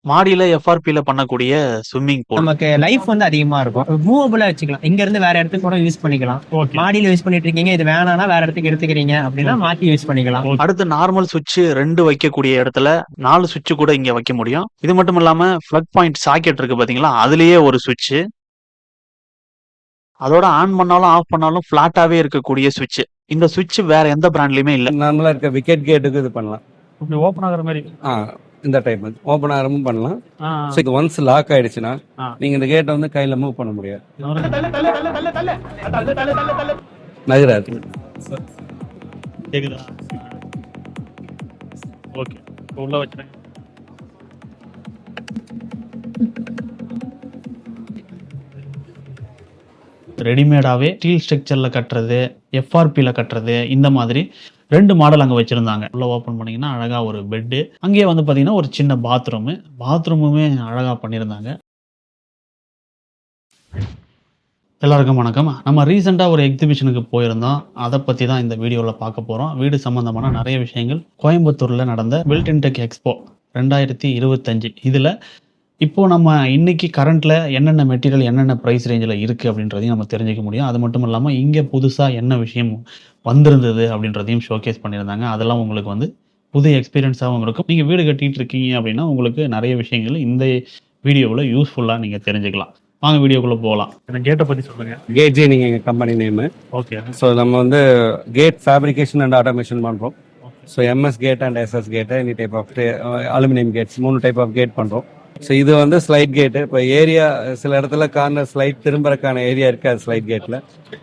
மாடியில எஃப்ஆர்பில பண்ணக்கூடிய swimming pool. நமக்கு லைஃப் வந்து அதிகமா இருக்கும். மூவபிளா வச்சுக்கலாம். இங்க இருந்து வேற இடத்துக்கு கூட யூஸ் பண்ணிக்கலாம். ஓகே. மாடியில யூஸ் பண்ணிட்டு இருக்கீங்க, இது வேணாம்னா வேற இடத்துக்கு எடுத்துக்கிறீங்க அப்படின்னா மாத்தி யூஸ் பண்ணிக்கலாம். அடுத்து நார்மல் சுவிட்ச் 2 வைக்கக்கூடிய இடத்துல 4 சுவிட்ச் கூட இங்க வைக்க முடியும். இது மட்டும் இல்லாம பிளக் பாயிண்ட் சாக்கெட் இருக்கு பாத்தீங்களா, அதுலயே ஒரு சுவிட்ச். அதோட ஆன் பண்ணாலும் ஆஃப் பண்ணாலும் பிளாட்டாவே இருக்கக்கூடிய சுவிட்ச். இந்த சுவிட்ச் வேற எந்த பிராண்ட்லயுமே இல்ல. நார்மலா இருக்க விக்கெட் கேட்டுக்கு இது பண்ணலாம். இப்படி ஓபன் ஆகுற மாதிரி. இந்த டைப் ஓப்பன் ஆகிறமும் பண்ணலாம். ஸோ இது ஒன்ஸ் லாக் ஆயிடுச்சுன்னா நீங்க இந்த கேட்டை வந்து கையில மூவ் பண்ண முடியாது. நகராது. கேக்குதா? ஓகே. உள்ள வச்சிருங்க. ரெடிமேடாவே ஸ்டீல் ஸ்ட்ரக்சர்ல கட்டுறது, எஃப்ஆர்பில கட்டுறது, இந்த மாதிரி 2 மாடல் அங்க வச்சிருந்தாங்க. உள்ள ஓபன் பண்ணீங்கன்னா அழகா ஒரு பெட்டு, அங்கேயே வந்து பாத்தீங்கன்னா ஒரு சின்ன பாத்ரூமுமே அழகா பண்ணியிருந்தாங்க. எல்லாருக்கும் வணக்கம். நம்ம ரீசெண்டா ஒரு எக்ஸிபிஷனுக்கு போயிருந்தோம். அதை பத்தி தான் இந்த வீடியோல பார்க்க போறோம். வீடு சம்பந்தமான நிறைய விஷயங்கள் கோயம்புத்தூர்ல நடந்த பில்ட் இன் டெக் எக்ஸ்போ 2025 இதுல இப்போ நம்ம இன்னைக்கு கரண்ட்ல என்னென்ன மெட்டீரியல் என்னென்ன ப்ரைஸ் ரேஞ்சில் இருக்குது அப்படின்றதையும் நம்ம தெரிஞ்சுக்க முடியும். அது மட்டும் இல்லாமல் இங்கே புதுசாக என்ன விஷயம் வந்திருந்தது அப்படின்றதையும் ஷோகேஸ் பண்ணியிருந்தாங்க. அதெல்லாம் உங்களுக்கு வந்து புது எக்ஸ்பீரியன்ஸாகவும் இருக்கும். நீங்கள் வீடு கட்டிகிட்டு இருக்கீங்க அப்படின்னா உங்களுக்கு நிறைய விஷயங்கள் இந்த வீடியோவில் யூஸ்ஃபுல்லாக நீங்கள் தெரிஞ்சுக்கலாம். வாங்க வீடியோக்குள்ளே போகலாம். கேட்டை பற்றி சொல்லுங்கள். கேஜே நீங்கள் எங்கள் கம்பெனி நேமு. ஓகே. ஸோ நம்ம வந்து கேட் ஃபேப்ரிகேஷன் அண்ட் ஆட்டோமேஷன் பண்ணுறோம். So MS gate and SS gate any type of aluminium gates 3 type of gate பண்ணுறோம். ஸோ இது வந்து ஸ்லைட் கேட்டு. இப்போ ஏரியா சில இடத்துல கார்னர் ஸ்லைட் திரும்பறக்கான ஏரியா இருக்காது ஸ்லைட் கேட்டில்.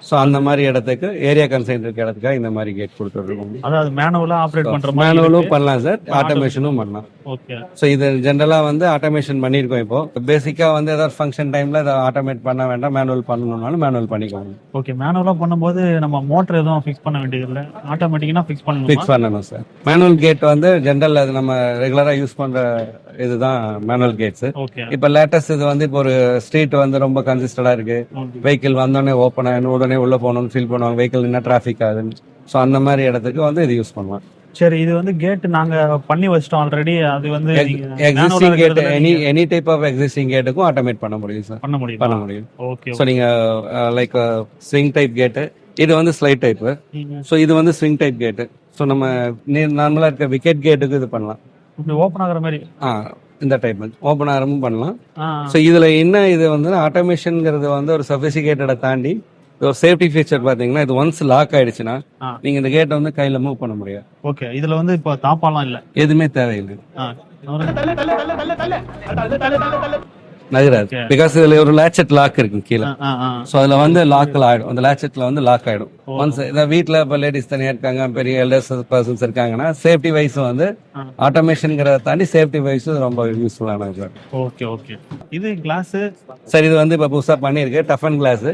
ஸோ அந்த மாதிரி இடத்துக்கு ஏரியா கன்சைன் இருக்க இடத்துக்காக இந்த மாதிரி கேட் கொடுத்துருக்கோம். அதாவது மேனுவலாக ஆப்ரேட் பண்ணுற மேனுவலும் பண்ணலாம் சார், ஆட்டோமேஷனும் பண்ணலாம். ஓகே. ஸோ இது ஜென்ரலாக வந்து ஆட்டோமேஷன் பண்ணியிருக்கோம். இப்போ பேசிக்காக வந்து ஏதாவது ஃபங்க்ஷன் டைமில் இதை ஆட்டோமேட் பண்ண வேண்டாம், மேனுவல் பண்ணணும்னாலும் மேனுவல் பண்ணிக்கோங்க. ஓகே. மேனுவலாக பண்ணும்போது நம்ம மோட்டர் எதுவும் ஃபிக்ஸ் பண்ண வேண்டியது இல்லை, ஆட்டோமேட்டிக்காக ஃபிக்ஸ் பண்ணணும் சார். மேனுவல் கேட் வந்து ஜென்ரல் அது நம்ம ரெகுலராக யூஸ் பண்ணுற இதுதான் மேனுவல் கேட்ஸ். இப்ப லேட்டஸ்ட் இது வந்து இப்போ ஒரு ஸ்ட்ரீட் வந்து ரொம்ப கன்சிஸ்டடா இருக்கு, வெஹிக்கிள் வந்தோடனே ஓப்பன் ஆகணும், உடனே உள்ள போகணும்னு ஃபீல் பண்ணுவாங்க, வெஹிக்கிள் என்ன டிராஃபிக் ஆகுதுன்னு. ஸோ அந்த மாதிரி இடத்துக்கு வந்து இது யூஸ் பண்ணலாம். சரி, இது வந்து கேட் நாங்க பண்ணி வச்சிட்டோம் ஆல்ரெடி. அது வந்து existing gate any type of existing கேட்டுக்கும் ஆட்டோமேட் பண்ண முடியும் சார். பண்ண முடியும். ஓகே. ஸோ நீங்க லைக் ஸ்விங் டைப் கேட்டு, இது வந்து ஸ்லைட் டைப். ஸோ இது வந்து ஸ்விங் டைப் கேட்டு. ஸோ நம்ம நார்மலா இருக்க விக்கெட் கேட்டுக்கு இது பண்ணலாம். ஓப்பன் ஆகுற மாதிரி. இந்த டைப் ஓப்பன் ஆரமும் பண்ணலாம். ஸோ இதுல என்ன இது வந்து ஆட்டோமேஷன்ங்கிறது வந்து ஒரு சஃபிசிகேட்டடை தாண்டி ஒரு சேஃப்டி ஃபீச்சர் பாத்தீங்கன்னா, இது ஒன்ஸ் லாக் ஆயிடுச்சுன்னா நீங்க இந்த கேட்டை வந்து கையில மூவ் பண்ண முடியாது. ஓகே. இதுல வந்து இப்போ தாப்பாலாம் இல்ல, எதுவுமே தேவையில்லை, நகராது. பிகாஸ் இதுல ஒரு லேட்செட் லாக் இருக்கு கீழே. சோ அதுல வந்து லாக் ஆயிடும், அந்த லேட்செட்ல வந்து லாக் ஆயிடும். ஒன்ஸ் இந்த வீட்டுல இப்ப லேடிஸ் தனியா இருக்காங்க, பெரிய எல்டர்ஸ் பர்சன்ஸ் இருக்காங்கன்னா சேஃப்டி வைஸ் வந்து ஆட்டோமேஷன்ங்கிறத தாண்டி சேஃப்டி வைஸ் ரொம்ப யூஸ்ஃபுல்லானது சார். ஓகே. ஓகே. இது கிளாஸ் சார், இது வந்து இப்ப புதுசா பண்ணிருக்கு டஃபன் கிளாஸ்.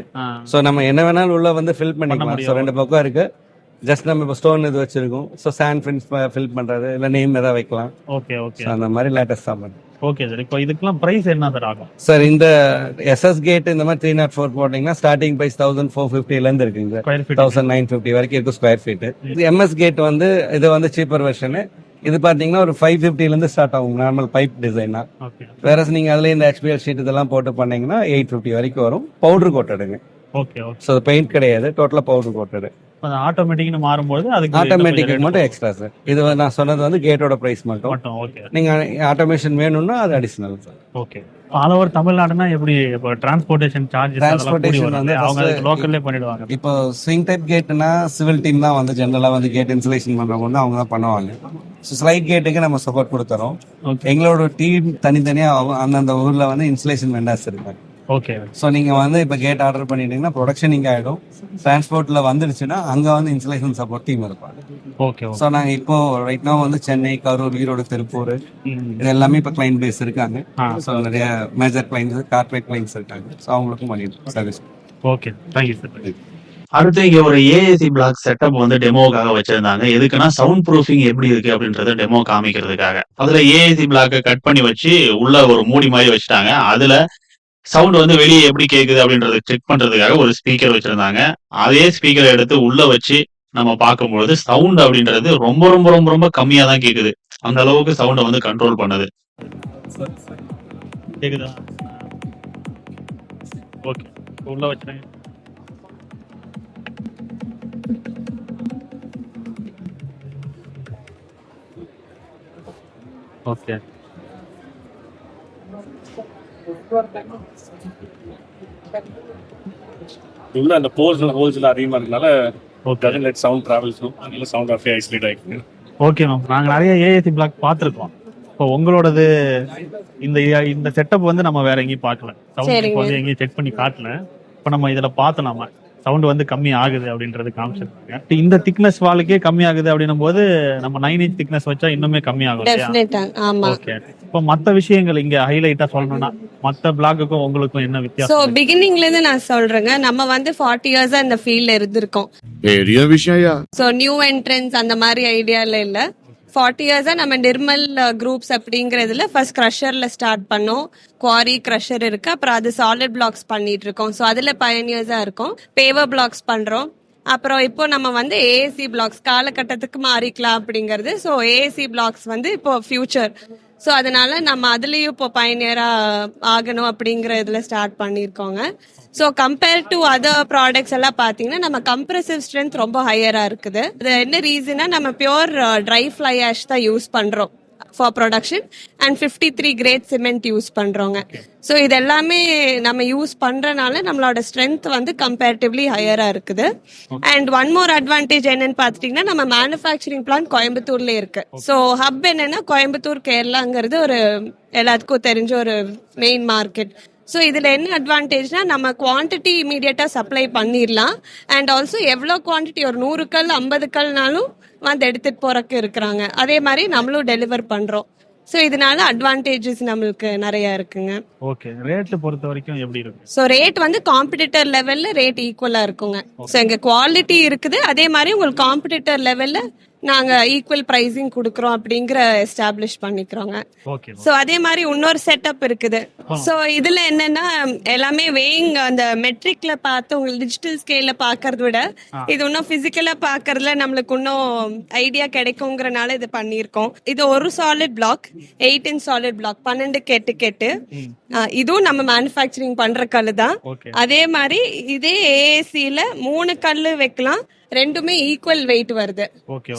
சோ நம்ம என்ன வேணாலும் உள்ள வந்து ஃபில் பண்ணிக்கலாம். ஸோ 2 பக்கம் இருக்கு. ஜஸ்ட் நம்ம இப்போ ஸ்டோன் இது வச்சிருக்கோம். ஸோ சாண்ட் ஃபில் பண்றது இல்ல நேம் ஏதாவது வைக்கலாம். ஓகே. ஓகே. அந்த மாதிரி லேட்டஸ்ட் தான். Okay sir. இப்போ இதுக்கெல்லாம் பிரைஸ் என்ன சார் ஆகும் சார்? இந்த எஸ்எஸ் கேட் இந்த மாதிரி 304 போட்டீங்கன்னா ஸ்டார்டிங் பிரைஸ் 1450 இருந்து இருக்குங்க, 1950 வரைக்கும் இருக்கு ஸ்கொயர் ஃபீட். எம்எஸ் கேட் வந்து இது வந்து சீப்பர் வெர்ஷனு. இது பாத்தீங்கன்னா ஒரு 550 இருந்து ஸ்டார்ட் ஆகும் நார்மல் பைப் டிசைனா. வேற நீங்க அதுல இந்த HPL ஷீட் இதெல்லாம் போட்டு பண்ணீங்கன்னா 850 வரைக்கும் வரும். பவுடர் கோட்டடுங்க. ஓகே. ஸோ பெயிண்ட் கிடையாது, டோட்டலா பவுடர் கோட்டடு. ஆட்டோமேட்டிக்னு மாறும்போது அதுக்கு ஆட்டோமேட்டிக் மட்டும் எக்ஸ்ட்ரா சார். இது நான் சொன்னது வந்து கேட்டோட பிரைஸ் மட்டும். ஓகே. நீங்க ஆட்டோமேஷன் வேணும்னா அது additional sir. Okay. All over தமிழ்நாடுனா எப்படி இப்போ டிரான்ஸ்போர்ட்டேஷன் சார்ஜஸ் வந்து அவங்க லோக்கல்லே பண்ணிடுவாங்க. இப்போ ஸ்விங் டைப் கேட்னா சிவில் டீம் தான் வந்து ஜெனரலா வந்து கேட் இன்சுலேஷன் பண்றவங்க வந்து அவங்க தான் பண்ணுவாங்க. ஸோ ஸ்லைட் கேட்டுக்கு நம்ம சப்போர்ட் கொடுத்துறோம். எங்களோட டீம் தனித்தனியா அந்தந்த ஊர்ல வந்து இன்சுலேஷன் வெண்டாஸ் இருக்காங்க. ஓகே. ஸோ நீங்கள் வந்து இப்போ கேட் ஆர்டர் பண்ணிட்டீங்கன்னா ப்ரொடக்ஷன் இங்கே ஆகிடும். டிரான்ஸ்போர்ட்டில் வந்துடுச்சுன்னா அங்கே வந்து இன்சுலேஷன் சப்போர்ட் டீம் இருப்பாங்க. ஓகே. ஸோ நாங்கள் இப்போ ரைட் நோ வந்து சென்னை, கரூர், ஈரோடு, திருப்பூர் இது எல்லாமே இப்போ கிளைண்ட் பேஸ் இருக்காங்க. ஸோ நிறைய மேஜர் கிளைண்ட்ஸ், கார்பரேட் கிளைண்ட்ஸ் இருக்காங்க. ஸோ அவங்களுக்கும் பண்ணிடுவோம் சர்வீஸ். ஓகே. Thank you sir. அடுத்து இங்க ஒரு ஏஏசி பிளாக் செட்டப் வந்து டெமோக்காக வச்சிருந்தாங்க. எதுக்குன்னா சவுண்ட் ப்ரூஃபிங் எப்படி இருக்கு அப்படின்றத டெமோ காமிக்கிறதுக்காக. அதுல ஏஏசி பிளாக்க கட் பண்ணி வச்சு உள்ள ஒரு மூடி மாதிரி வச்சுட்டாங்க. அதுல சவுண்ட் வந்து வெளியே எப்படி கேக்குது அப்படின்றத செக் பண்றதுக்காக ஒரு ஸ்பீக்கர் வச்சிருந்தாங்க. அதே ஸ்பீக்கரை எடுத்து உள்ள வச்சு நம்ம பார்க்கும்பொழுது சவுண்ட் அப்படின்றது ரொம்ப ரொம்ப ரொம்ப ரொம்ப கம்மியா தான் கேக்குது. அந்த அளவுக்கு சவுண்டை வந்து கண்ட்ரோல் பண்ணுது. கேக்குதா? ஓகே, உள்ள வச்சுருங்க. ஓகே, உள்ள அந்த ஹோல்ஸ்ல அதிகமா இருக்கனால doesn't let sound travel through. அதனால சவுண்ட் அப்படியே ஐசோலேட் ஆயிருக்கு. Okay ma'am. நாங்கள் நிறைய ஏஏசி பிளாக் பார்த்துருக்கோம். இப்போ உங்களோடது இந்த இந்த செட்டப் வந்து நம்ம வேற எங்கேயும் பார்க்கல. சவுண்ட் வந்து எங்கேயும் செக் பண்ணி காட்டல. இப்போ நம்ம இதில் பார்த்தோம், நம்ம சவுண்ட் வந்து கம்மி ஆகுது அப்படின்றது காமிச்சிருக்காங்க. இந்த திக்னஸ் வாலுக்கே கம்மி ஆகுது அப்படின்னும் போது நம்ம 9 inch திக்னஸ் வச்சா இன்னுமே கம்மி ஆகும். ஓகே, இப்போ மற்ற விஷயங்கள் இங்க ஹைலைட்டா சொல்லணும்னா மற்ற பிளாக்குக்கும் உங்களுக்கும் என்ன வித்தியாசம்? சோ பிகினிங்ல இருந்து நான் சொல்றேங்க, நம்ம வந்து 40 இயர்ஸா இந்த ஃபீல்ட்ல இருந்திருக்கோம். பெரிய விஷயம். சோ நியூ என்ட்ரன்ஸ் அந்த மாதிரி ஐடியால இல்ல. 40 இயர்ஸா நம்ம நிர்மல் குரூப்ஸ் அப்படிங்கறதுல ஃபர்ஸ்ட் கிரஷர்ல ஸ்டார்ட் பண்ணோம். குவாரி கிரஷர் இருக்கு, அப்புறம் அது சாலிட் பிளாக்ஸ் பண்ணிட்டு இருக்கோம். சோ அதுல பயனியர்ஸா இருக்கும். பேவர் பிளாக்ஸ் பண்றோம். அப்புறம் இப்போ நம்ம வந்து ஏஏசி பிளாக்ஸ் காலகட்டத்துக்கு மாறிக்கலாம் அப்படிங்கிறது. ஸோ ஏஏசி பிளாக்ஸ் வந்து இப்போ ஃபியூச்சர். ஸோ அதனால நம்ம அதுலேயும் இப்போ பயனியரா ஆகணும் அப்படிங்கிற இதில் ஸ்டார்ட் பண்ணியிருக்கோங்க. So compare to other products எல்லாம் பார்த்தீங்கன்னா நம்ம கம்ப்ரெசிவ் ஸ்ட்ரென்த் ரொம்ப ஹையராக இருக்குது. இது என்ன ரீசனா, நம்ம பியோர் ட்ரை ஃப்ளை ஆஷ் தான் யூஸ் பண்ணுறோம் for production and 53 grade cement use பண்றோங்க. ஸோ இது எல்லாமே நம்ம யூஸ் பண்றனால நம்மளோட ஸ்ட்ரென்த் வந்து கம்பேரிட்டிவ்லி ஹையரா இருக்குது. அண்ட் ஒன் மோர் அட்வான்டேஜ் என்னன்னு பார்த்துட்டீங்கன்னா நம்ம மேனுஃபேக்சரிங் பிளான் கோயம்புத்தூர்ல இருக்கு. ஸோ ஹப் என்னன்னா கோயம்புத்தூர் கேரளாங்கிறது ஒரு எல்லாத்துக்கும் தெரிஞ்ச ஒரு மெயின் மார்க்கெட். ஸோ இதுல என்ன அட்வான்டேஜ்னா நம்ம குவான்டிட்டி இமீடியட்டா சப்ளை பண்ணிடலாம். அண்ட் ஆல்சோ எவ்வளோ குவான்டிட்டி, ஒரு 100 கல் 50 கல்னாலும் வந்து எடுத்துட்டு போறக்கு இருக்கிறாங்க. அதே மாதிரி நம்மளும் டெலிவர் பண்றோம். ஸோ இதனால அட்வான்டேஜஸ் நம்மளுக்கு நிறைய இருக்குங்க. ஓகே, ரேட் பொறுத்த வரைக்கும் எப்படி இருக்கு? ஸோ ரேட் வந்து காம்படிட்டர் லெவல்ல ரேட் ஈக்குவலா இருக்குங்க. ஸோ எங்க குவாலிட்டி இருக்குது, அதே மாதிரி உங்களுக்கு காம்படிட்டர் லெவல்ல நாங்க ஈக்குவல் பிரைசிங் கொடுக்கறோம் அப்படிங்கிற எஸ்டாப்ளிஷ் பண்ணிக்கிறோங்க. ஸோ அதே மாதிரி இன்னொரு செட்டப் இருக்குது. ஸோ இதுல என்னன்னா எல்லாமே வேயிங் அந்த மெட்ரிக்ல பார்த்து உங்களுக்கு டிஜிட்டல் ஸ்கேல்ல பாக்குறத விட இது இன்னும் பிசிக்கலா பாக்குறதுல நம்மளுக்கு இன்னும் ஐடியா கிடைக்குங்கிறனால இது பண்ணியிருக்கோம். இது ஒரு solid block 8 inch solid block 12 கேட்டு இதுவும் நம்ம மேனுஃபேக்சரிங் பண்ற கல்லு தான். அதே மாதிரி இதே ஏஏசில 3 கல்லு வைக்கலாம், ரெண்டுமே ஈக்குவல் வெயிட் வருது.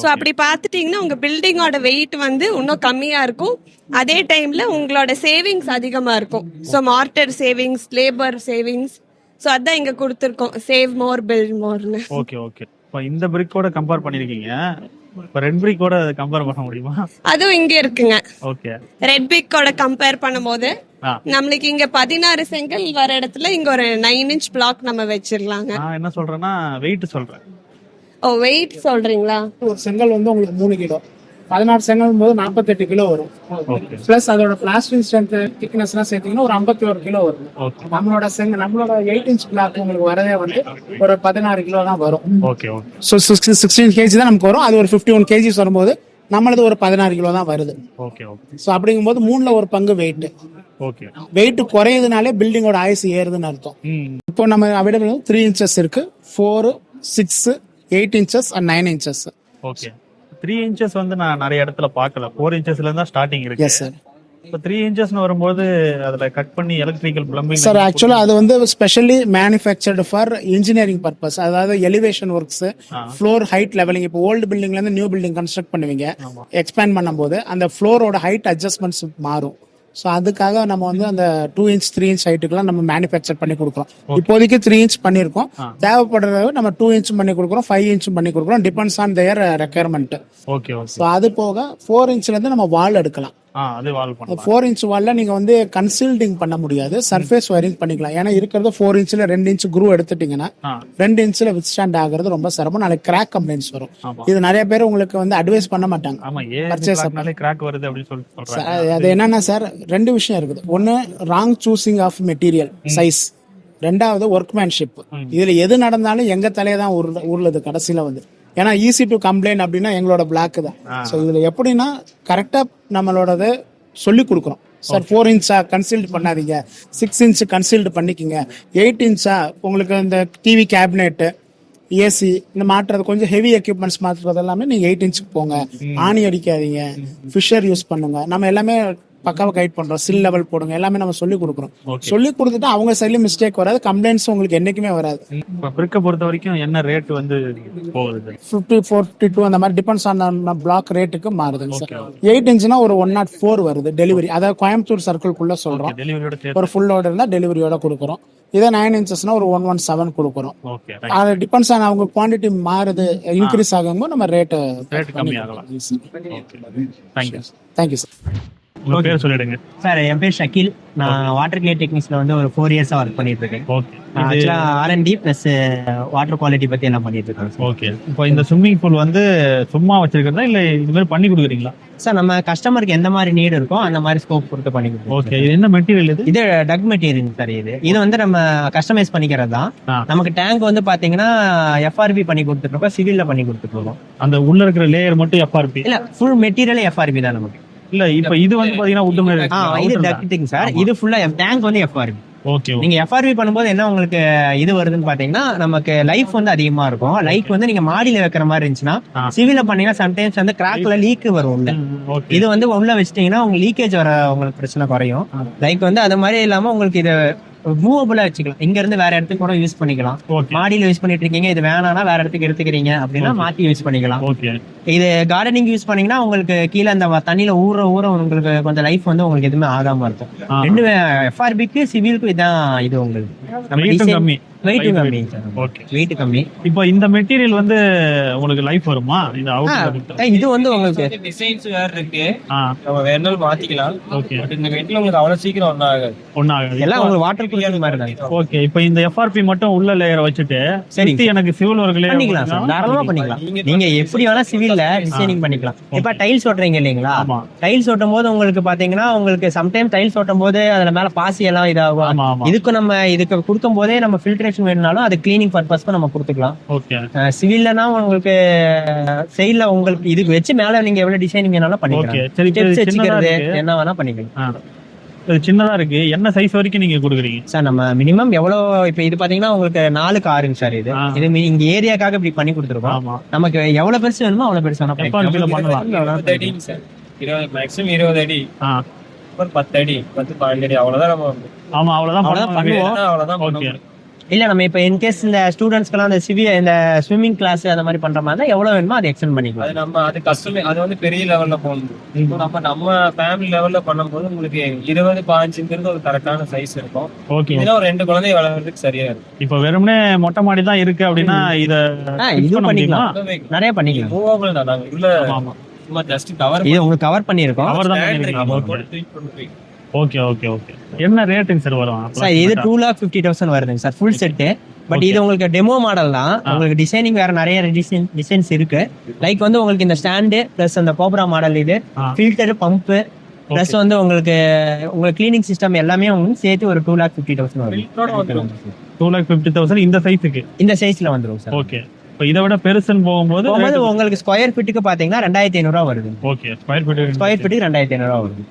சோ அப்படி பாத்துட்டீங்கன்னா உங்க பில்டிங்கோட வெயிட் வந்து இன்னும் கம்மியா இருக்கும். அதே டைம்ல உங்களோட சேவிங்ஸ் அதிகமா இருக்கும். So mortar savings, labour savings. So அதான் இங்க கொடுத்திருக்கோம், சேவ் மோர் பில்ட் மோர்னு. Okay okay. இப்போ இந்த பிரிக்கோட கம்பேர் பண்ணிருக்கீங்க, இப்போ ரெட் பிரிக்கோட கம்பேர் பண்ண முடியுமா? அதுவும் இங்க இருக்குங்க. ஓகே, ரெட் பிரிக்கோட கம்பேர் பண்ணும்போது நம்மளுக்கு இங்க 16 செங்கல் வர இடத்துல இங்க ஒரு 9 inch பிளாக் நம்ம வச்சிரலாங்க. நான் என்ன சொல்றேன்னா வெயிட் சொல்றேன். ஓ, வெயிட் சொல்றீங்களா? ஒரு செங்கல் வந்து உங்களுக்கு 3 கிலோ, 16 செங்கல் போது 48 கிலோ வரும். பிளஸ் அதோட பிளாஸ்டிக் ஸ்ட்ரென்த் திக்னஸ்லாம் சேர்த்தீங்கன்னா ஒரு 51 கிலோ வரும். நம்மளோட நம்மளோட 8 inch பிளாக் உங்களுக்கு வரதே வந்து ஒரு 16 கிலோ தான் வரும். ஸோ 16 kg தான் நமக்கு வரும். அது ஒரு 51 kg வரும்போது நம்மளது ஒரு 16 கிலோ தான் வருது. ஸோ அப்படிங்கும்போது 3ல ஒரு பங்கு வெயிட். வெயிட் குறையுதுனாலே பில்டிங்கோட ஆயுசு ஏறுதுன்னு அர்த்தம். இப்போ நம்ம அவைலபிள் 3 inches இருக்கு, 4, 6, 8 inches and 9 inches. Okay, 3 inches வந்து நான் நிறைய இடத்துல பார்க்கல. 4 inchesல இருந்தா ஸ்டார்டிங் இருக்கு. Yes sir. இப்போ 3 inchesனு வரும்போது அதுல கட் பண்ணி எலக்ட்ரிக்கல் பிளம்பிங் சார் ஆக்சுவலா அது வந்து specially manufactured for engineering purpose. அதாவது elevation works, floor height levelling. இப்போ ஓல்டு பில்டிங்ல இருந்து நியூ பில்டிங் கன்ஸ்ட்ரக்ட் பண்ணுவீங்க, எக்ஸ்பேண்ட் பண்ணும்போது அந்த ஃப்ளோரோட ஹைட் அட்ஜஸ்ட்மெண்ட்ஸ் மாறும். ஸோ அதுக்காக நம்ம வந்து அந்த 2 inch 3 inch ஹைட்டுக்குலாம் நம்ம மேனுஃபேக்சர் பண்ணி கொடுக்குறோம். இப்போதைக்கு 3 inch பண்ணியிருக்கோம். தேவைப்படுறத நம்ம 2 inch பண்ணி கொடுக்குறோம், 5 inch பண்ணி கொடுக்குறோம். Depends on their requirement. So அது போக 4 inchல இருந்து நம்ம வால் எடுக்கலாம். 4 inch வால்ல நீங்க வந்து கன்சீல்டிங் பண்ண முடியாது, சர்ஃபேஸ் வயரிங் பண்ணிக்கலாம். ஏன்னா இருக்கிறது 4 inchல 2 inch குரூ எடுத்துட்டீங்கன்னா 2 inchல வித்ஸ்டாண்ட் ஆகுறது ரொம்ப சிரமம். நாளைக்கு கிராக் கம்ப்ளைண்ட்ஸ் வரும். இது நிறைய பேர் உங்களுக்கு வந்து அட்வைஸ் பண்ண மாட்டாங்க. அது என்னன்னா சார் 2 விஷயம் இருக்குது. ஒன்னு wrong choosing of material size, ரெண்டாவது ஒர்க்மேன்ஷிப். இதுல எது நடந்தாலும் எங்க தலையை தான் உருளுது கடைசியில வந்து. ஏன்னா ஈஸி டு கம்ப்ளைண்ட் அப்படின்னா எங்களோட பிளாக் தான். ஸோ இதுல எப்படின்னா கரெக்டா நம்மளோடது சொல்லி கொடுக்குறோம். சார் 4 inch கன்சீல்டு பண்ணாதீங்க, 6 inch கன்சீல்டு பண்ணிக்கிங்க, 8 inch உங்களுக்கு இந்த டிவி கேபினெட், ஏசி இந்த மாற்றுறது, கொஞ்சம் ஹெவி எக்யூப்மெண்ட்ஸ் மாற்றுறது எல்லாமே நீங்க 8 inch போங்க. ஆணி அடிக்காதீங்க, ஃபிஷர் யூஸ் பண்ணுங்க. நம்ம எல்லாமே பக்காவாக கைட் பண்றோம். சில் லெவல் போடுங்க எல்லாமே நம்ம சொல்லி கொடுக்குறோம். சொல்லி கொடுத்துட்டு அவங்க சைட்லயும் மிஸ்டேக் வராது, கம்ப்ளைண்ட்ஸ் உங்களுக்கு என்னைக்குமே வராது. இப்போ பிரிக்க பொறுத்த வரைக்கும் என்ன ரேட் வந்து போகுது? 50, 42 அந்த மாதிரி டிபெண்ட்ஸ் ஆன் பிளாக் ரேட்டுக்கு மாறுதுங்க சார். 8 இன்ச்னா ஒரு 104 வருது டெலிவரி. அதாவது கோயம்புத்தூர் சர்க்கிள்குள்ள சொல்றோம். டெலிவரியோட ஒரு ஃபுல் ஆர்டர் இருந்தால் டெலிவரியோட கொடுக்குறோம். இதே 9 இன்ச்சஸ்னா ஒரு 117 கொடுக்குறோம். ஓகே, அது டிபெண்ட்ஸ் ஆன் அவங்க குவான்டிட்டி மாறுது, இன்க்ரீஸ் ஆகும்போது நம்ம ரேட்டு கம்மி ஆகலாம். Thank you sir. உங்க பேர் சொல்லிடுங்க. சார் என் பேர் ஷக்கீல். நான் வாட்டர் கிளே டெக்னிக்ஸ்ல வந்து ஒரு 4 இயர்ஸா ஒர்க் பண்ணிட்டு இருக்கேன். ஓகே, ஆக்சுவலா R&D பிளஸ் வாட்டர் குவாலிட்டி பத்தி எல்லாம் பண்ணிட்டு இருக்கேன். ஓகே. இப்போ இந்த ஸ்விம்மிங் பூல் வந்து சும்மா வச்சிருக்கிறதா இல்ல இது மாதிரி பண்ணி கொடுக்குறீங்களா? சார் நம்ம கஸ்டமருக்கு எந்த மாதிரி நீட் இருக்கோ அந்த மாதிரி ஸ்கோப் கொடுத்து பண்ணி கொடுப்போம். ஓகே, இது என்ன மெட்டீரியல் இது? இது டக் மெட்டீரியல் சார். இது வந்து நம்ம கஸ்டமைஸ் பண்ணிக்கிறது தான். நமக்கு டேங்க் வந்து பாத்தீங்கன்னா FRP பண்ணி கொடுத்துருக்கோம், சிவில்ல பண்ணி கொடுத்துருக்கோம். அந்த உள்ள இருக்கிற லேயர் மட்டும் FRP இல்ல, ஃபுல் மெட்டீரியல் FRP தான் நமக்கு. இல்ல இப்ப இது வந்து பாத்தீங்கன்னா உட்டு மாதிரி இது டக்டிங் சார். இது ஃபுல்லா டேங்க் வந்து FRP. ஓகே. நீங்க FRP பண்ணும்போது என்ன உங்களுக்கு இது வருதுன்னு பாத்தீங்கன்னா நமக்கு லைஃப் வந்து அதிகமா இருக்கும். லைக் வந்து நீங்க மாடியில வைக்கிற மாதிரி இருந்துச்சுன்னா சிவில பண்ணீங்கன்னா சம்டைம்ஸ் வந்து கிராக்ல லீக் வரும் உள்ள. இது வந்து உள்ள வச்சிட்டீங்கன்னா உங்களுக்கு லீக்கேஜ் வர உங்களுக்கு பிரச்சனை குறையும். லைக் வந்து அது மாதிரி இல்லாம உங்களுக்கு இதை மூவபிளா வச்சுக்கலாம். இங்க இருந்து வேற இடத்துக்கு கூட யூஸ் பண்ணிக்கலாம். மாடியில யூஸ் பண்ணிட்டு இருக்கீங்க, இது வேணாம்னா வேற இடத்துக்கு எடுத்துக்கிறீங்க அப்படின்னா மாத்தி யூஸ் பண்ணிக்கலாம். இது கார்டனிங் யூஸ் பண்ணீங்கன்னா உங்களுக்கு கீழே அந்த தண்ணியில ஊற உங்களுக்கு கொஞ்சம் லைஃப் வந்து உங்களுக்கு எதுவுமே ஆகாம இருக்கும். ரெண்டு FRPக்கு சிவிலுக்கு இதான் இது உங்களுக்கு கம்மி. வெயிட் கம்மி. ஓகே, வெயிட் கம்மி. இப்போ இந்த மெட்டீரியல் வந்து உங்களுக்கு லைஃப் வருமா? இது வந்து உங்களுக்கு டிசைன்ஸ் வேற இருக்கு, நம்ம வேணாலும் மாத்திக்கலாம். ஓகே, இந்த வெயிட்ல உங்களுக்கு அவ்வளவு சீக்கிரம் ஒண்ணாகாது. எல்லாம் உங்களுக்கு வாட்டர் ப்ரூஃப் மாதிரி தான். ஓகே, இப்போ இந்த FRP மட்டும் உள்ள லேயர் வச்சுட்டு சரி எனக்கு சிவில் ஒர்க் லேயர் பண்ணிக்கலாம் சார். தாராளமா பண்ணிக்கலாம். நீங்க எப்படி வேணா சிவில்ல டிசைனிங் பண்ணிக்கலாம். இப்ப டைல்ஸ் ஓட்டுறீங்க இல்லீங்களா? டைல்ஸ் ஓட்டும் போது உங்களுக்கு பாத்தீங்கன்னா உங்களுக்கு சம்டைம் டைல்ஸ் ஓட்டும் போது அதுல மேல பாசி எல்லாம் இதாகும். இதுக்கு கொடுக்கும் போதே நம்ம ஃபில்டரேஷன் வேணும்னாலும் அது கிளீனிங் பர்பஸ்க்கு நம்ம கொடுத்துக்கலாம். ஓகே. சிவில்லனா உங்களுக்கு சைடுல உங்களுக்கு இதுக்கு வச்சு மேல நீங்க எவ்வளவு டிசைனிங் வேணாலும் பண்ணிக்கலாம். ஸ்டெப்ஸ் வச்சுக்கிறது என்ன வேணா பண்ணிக்கலாம். இது சின்னதா இருக்கு. என்ன சைஸ் வரைக்கும் நீங்க கொடுக்குறீங்க சார்? நம்ம மினிமம் எவ்வளவு இப்ப இது பாத்தீங்கன்னா உங்களுக்கு 4க்கு 6 சார். இது இங்க ஏரியாக்காக இப்படி பண்ணி கொடுத்துருக்கோம். நமக்கு எவ்வளவு பெருசு வேணுமோ அவ்வளவு பெருசு வேணா பண்ணலாம். 20 அடி சார், 20 மேக்ஸிமம் 20 அடி, 10 அடி, 10, 12 அடி அவ்வளவுதான் நம்ம. ஆமா, அவ்வளவுதான் பண்ணுவோம். அவ்வளவுதான். ஓகே. இல்ல நம்ம இப்ப இன்கேஸ் இந்த ஸ்டூடெண்ட்ஸ்க்குலாம் இந்த ஸ்விம்மிங் கிளாஸ் அந்த மாதிரி பண்ற மாதிரி எவ்வளவு வேணுமோ அதை எக்ஸ்டெண்ட் பண்ணிக்கலாம். அது நம்ம அது கஷ்டமே. அது வந்து பெரிய லெவல்ல போகணும். இப்போ நம்ம ஃபேமிலி லெவல்ல பண்ணும்போது உங்களுக்கு 20, 15ங்கிறது ஒரு கரெக்டான சைஸ் இருக்கும். ஓகே, இதெல்லாம் ஒரு 2 குழந்தை வளர்றதுக்கு சரியா இருக்கும். இப்போ வெறுமனே மொட்டை மாடி தான் இருக்கு அப்படின்னா இது பண்ணிக்கலாம், நிறைய பண்ணிக்கலாம். மூவபிள் தான். நாங்க உள்ள சும்மா ஜஸ்ட் கவர் இது உங்களுக்கு கவர் பண்ணியிருக்கோம். Okay okay okay. என்ன ரேட்டுங்க சார் வரும் சார்? இது 2,50,000 வருதுங்க சார் ஃபுல் செட்டு. பட் இது உங்களுக்கு டெமோ மாடல் தான். உங்களுக்கு டிசைனிங் வேற நிறைய டிசைன்ஸ் இருக்கு. லைக் வந்து உங்களுக்கு இந்த ஸ்டாண்டு பிளஸ் அந்த கோப்ரா மாடல், இது ஃபில்டர், பம்பு பிளஸ் வந்து உங்களுக்கு கிளீனிங் சிஸ்டம் எல்லாமே உங்களுக்கு சேர்த்து ஒரு 2,50,000 வரும். 2,50,000 இந்த சைஸுக்கு, இந்த சைஸ்ல வந்துடும் சார். ஓகே. இப்போ இதை விட பெருசுன்னு போகும்போது உங்களுக்கு ஸ்கொயர் ஃபீட்டுக்கு பாத்தீங்கன்னா 2,500 வருது. ஓகே, ஸ்கொயர் ஃபீட்டுக்கு 2,500 வருது.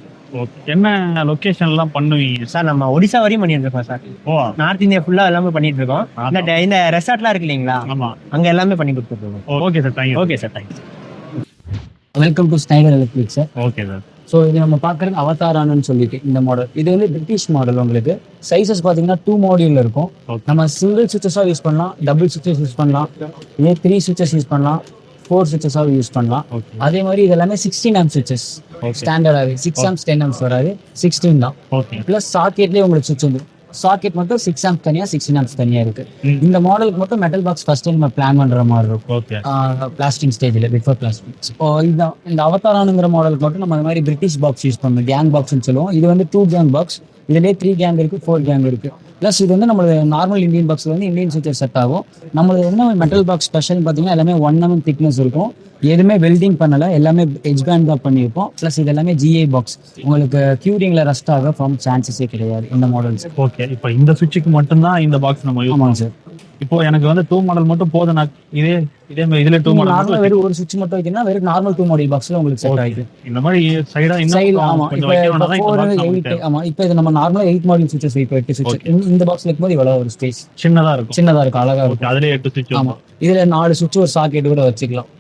ஓகே. என்ன லொகேஷன் எல்லாம் பண்ணுவீங்க சார்? நம்ம ஒடிசா வரையும் பண்ணிட்டு இருக்கோம் சார். நார்த் இந்தியா ஃபுல்லா எல்லாமே பண்ணிட்டு இருக்கோம். இந்த ரெசார்ட்லாம் இருக்கு இல்லீங்களா? ஆமா, அங்க எல்லாமே பண்ணி கொடுத்துருக்கோம். Okay sir, thank you. Okay sir, thank you. Welcome to Snyder electric sir. Okay sir. So இது நம்ம பார்க்குறது அவதாரானு சொல்லிட்டு இந்த மாடல். இது வந்து பிரிட்டிஷ் மாடல். உங்களுக்கு சைஸஸ் பார்த்தீங்கன்னா 2 மாடியூல் இருக்கும். நம்ம சிங்கிள் சுவிச்சஸாக யூஸ் பண்ணலாம், டபுள் சுவிச்சஸ் யூஸ் பண்ணலாம், 3 சுவிச்சஸ் யூஸ் பண்ணலாம், 4 சுவிச்சஸாக யூஸ் பண்ணலாம். அதே மாதிரி இது எல்லாமே 16 ஆம்ப் சுவிச்சஸ் ஸ்டாண்டர்டாகவே. 6 ஆம்ப்ஸ் 10 ஆம்ப்ஸ் வராது, 16 தான். ப்ளஸ் சாக்கெட்லேயே உங்களுக்கு சுவிட்ச் வந்து சாக்கெட் மட்டும் 6 ஆம்ப்ஸ் தனியாக, 16 ஆம்ப்ஸ் தனியாக இருக்கு. இந்த மாடலுக்கு மட்டும் மெட்டல் பாக்ஸ் ஃபர்ஸ்ட் டைம் நம்ம பிளான் பண்ற மாதிரி இருக்கும். பிளாஸ்டிக் ஸ்டேஜில் பிஃபோர் பிளாஸ்டிக். இப்போ இந்த அவதாரானுங்கிற மாடலுக்கு மட்டும் நம்ம இந்த மாதிரி பிரிட்டிஷ் பாக்ஸ் யூஸ் பண்ணணும். கேங் பாக்ஸ்ன்னு சொல்லுவோம். இது வந்து 2 கேங் பாக்ஸ். இதுலேயே 3 கேங் இருக்கு, 4 கேங் இருக்கு. ப்ளஸ் இது வந்து நம்மளோட நார்மல் இந்தியன் பாக்ஸில் வந்து இந்தியன் சுவிச்சர் செட் ஆகும். நம்மளது என்ன மெட்டல் பாக்ஸ் ஸ்பெஷல் பார்த்தீங்கன்னா எல்லாமே 1 mm திக்னஸ் இருக்கும். எதுவுமே வெல்டிங் பண்ணலை, எல்லாமே எட்ஜ் பேண்ட் தான் பண்ணியிருப்போம். ப்ளஸ் இது எல்லாமே GI பாக்ஸ். உங்களுக்கு கியூரிங்ல ரஸ்ட் ஆக ஃபார்ம் சான்சஸே கிடையாது இந்த மாடல்ஸ். ஓகே. இப்போ இந்த சுவிட்சுக்கு மட்டும்தான் இந்த பாக்ஸ் நம்ம யூஸ் பண்ணுவோம் சார். இப்போ எனக்கு வந்து 2 மாடல் மட்டும் போதும். நான் இதே மாதிரி இதுல 2 மாடல் நார்மலா வெறும் ஒரு சுவிட்ச் மட்டும் வைக்கணும்னா வெறும் நார்மல் 2 மாடல் பாக்ஸ்ல உங்களுக்கு செட் ஆயிடும். இந்த மாதிரி சைடா ஆமா. இப்போ 8 ஆமா. இப்போ இது நம்ம நார்மலா 8 மாடல் சுவிட்சஸ் வைப்போம். 8 சுவிட்ச் இந்த பாக்ஸ்ல இருக்கும்போது இவ்வளவு ஒரு ஸ்பேஸ் சின்னதா இருக்கும், அழகா இருக்கும். அதுல 8 சுவிட்ச். ஆமா, இதுல 4 சுவிட்ச் ஒரு சாக்கெட் கூட வச்சுக்கலாம்.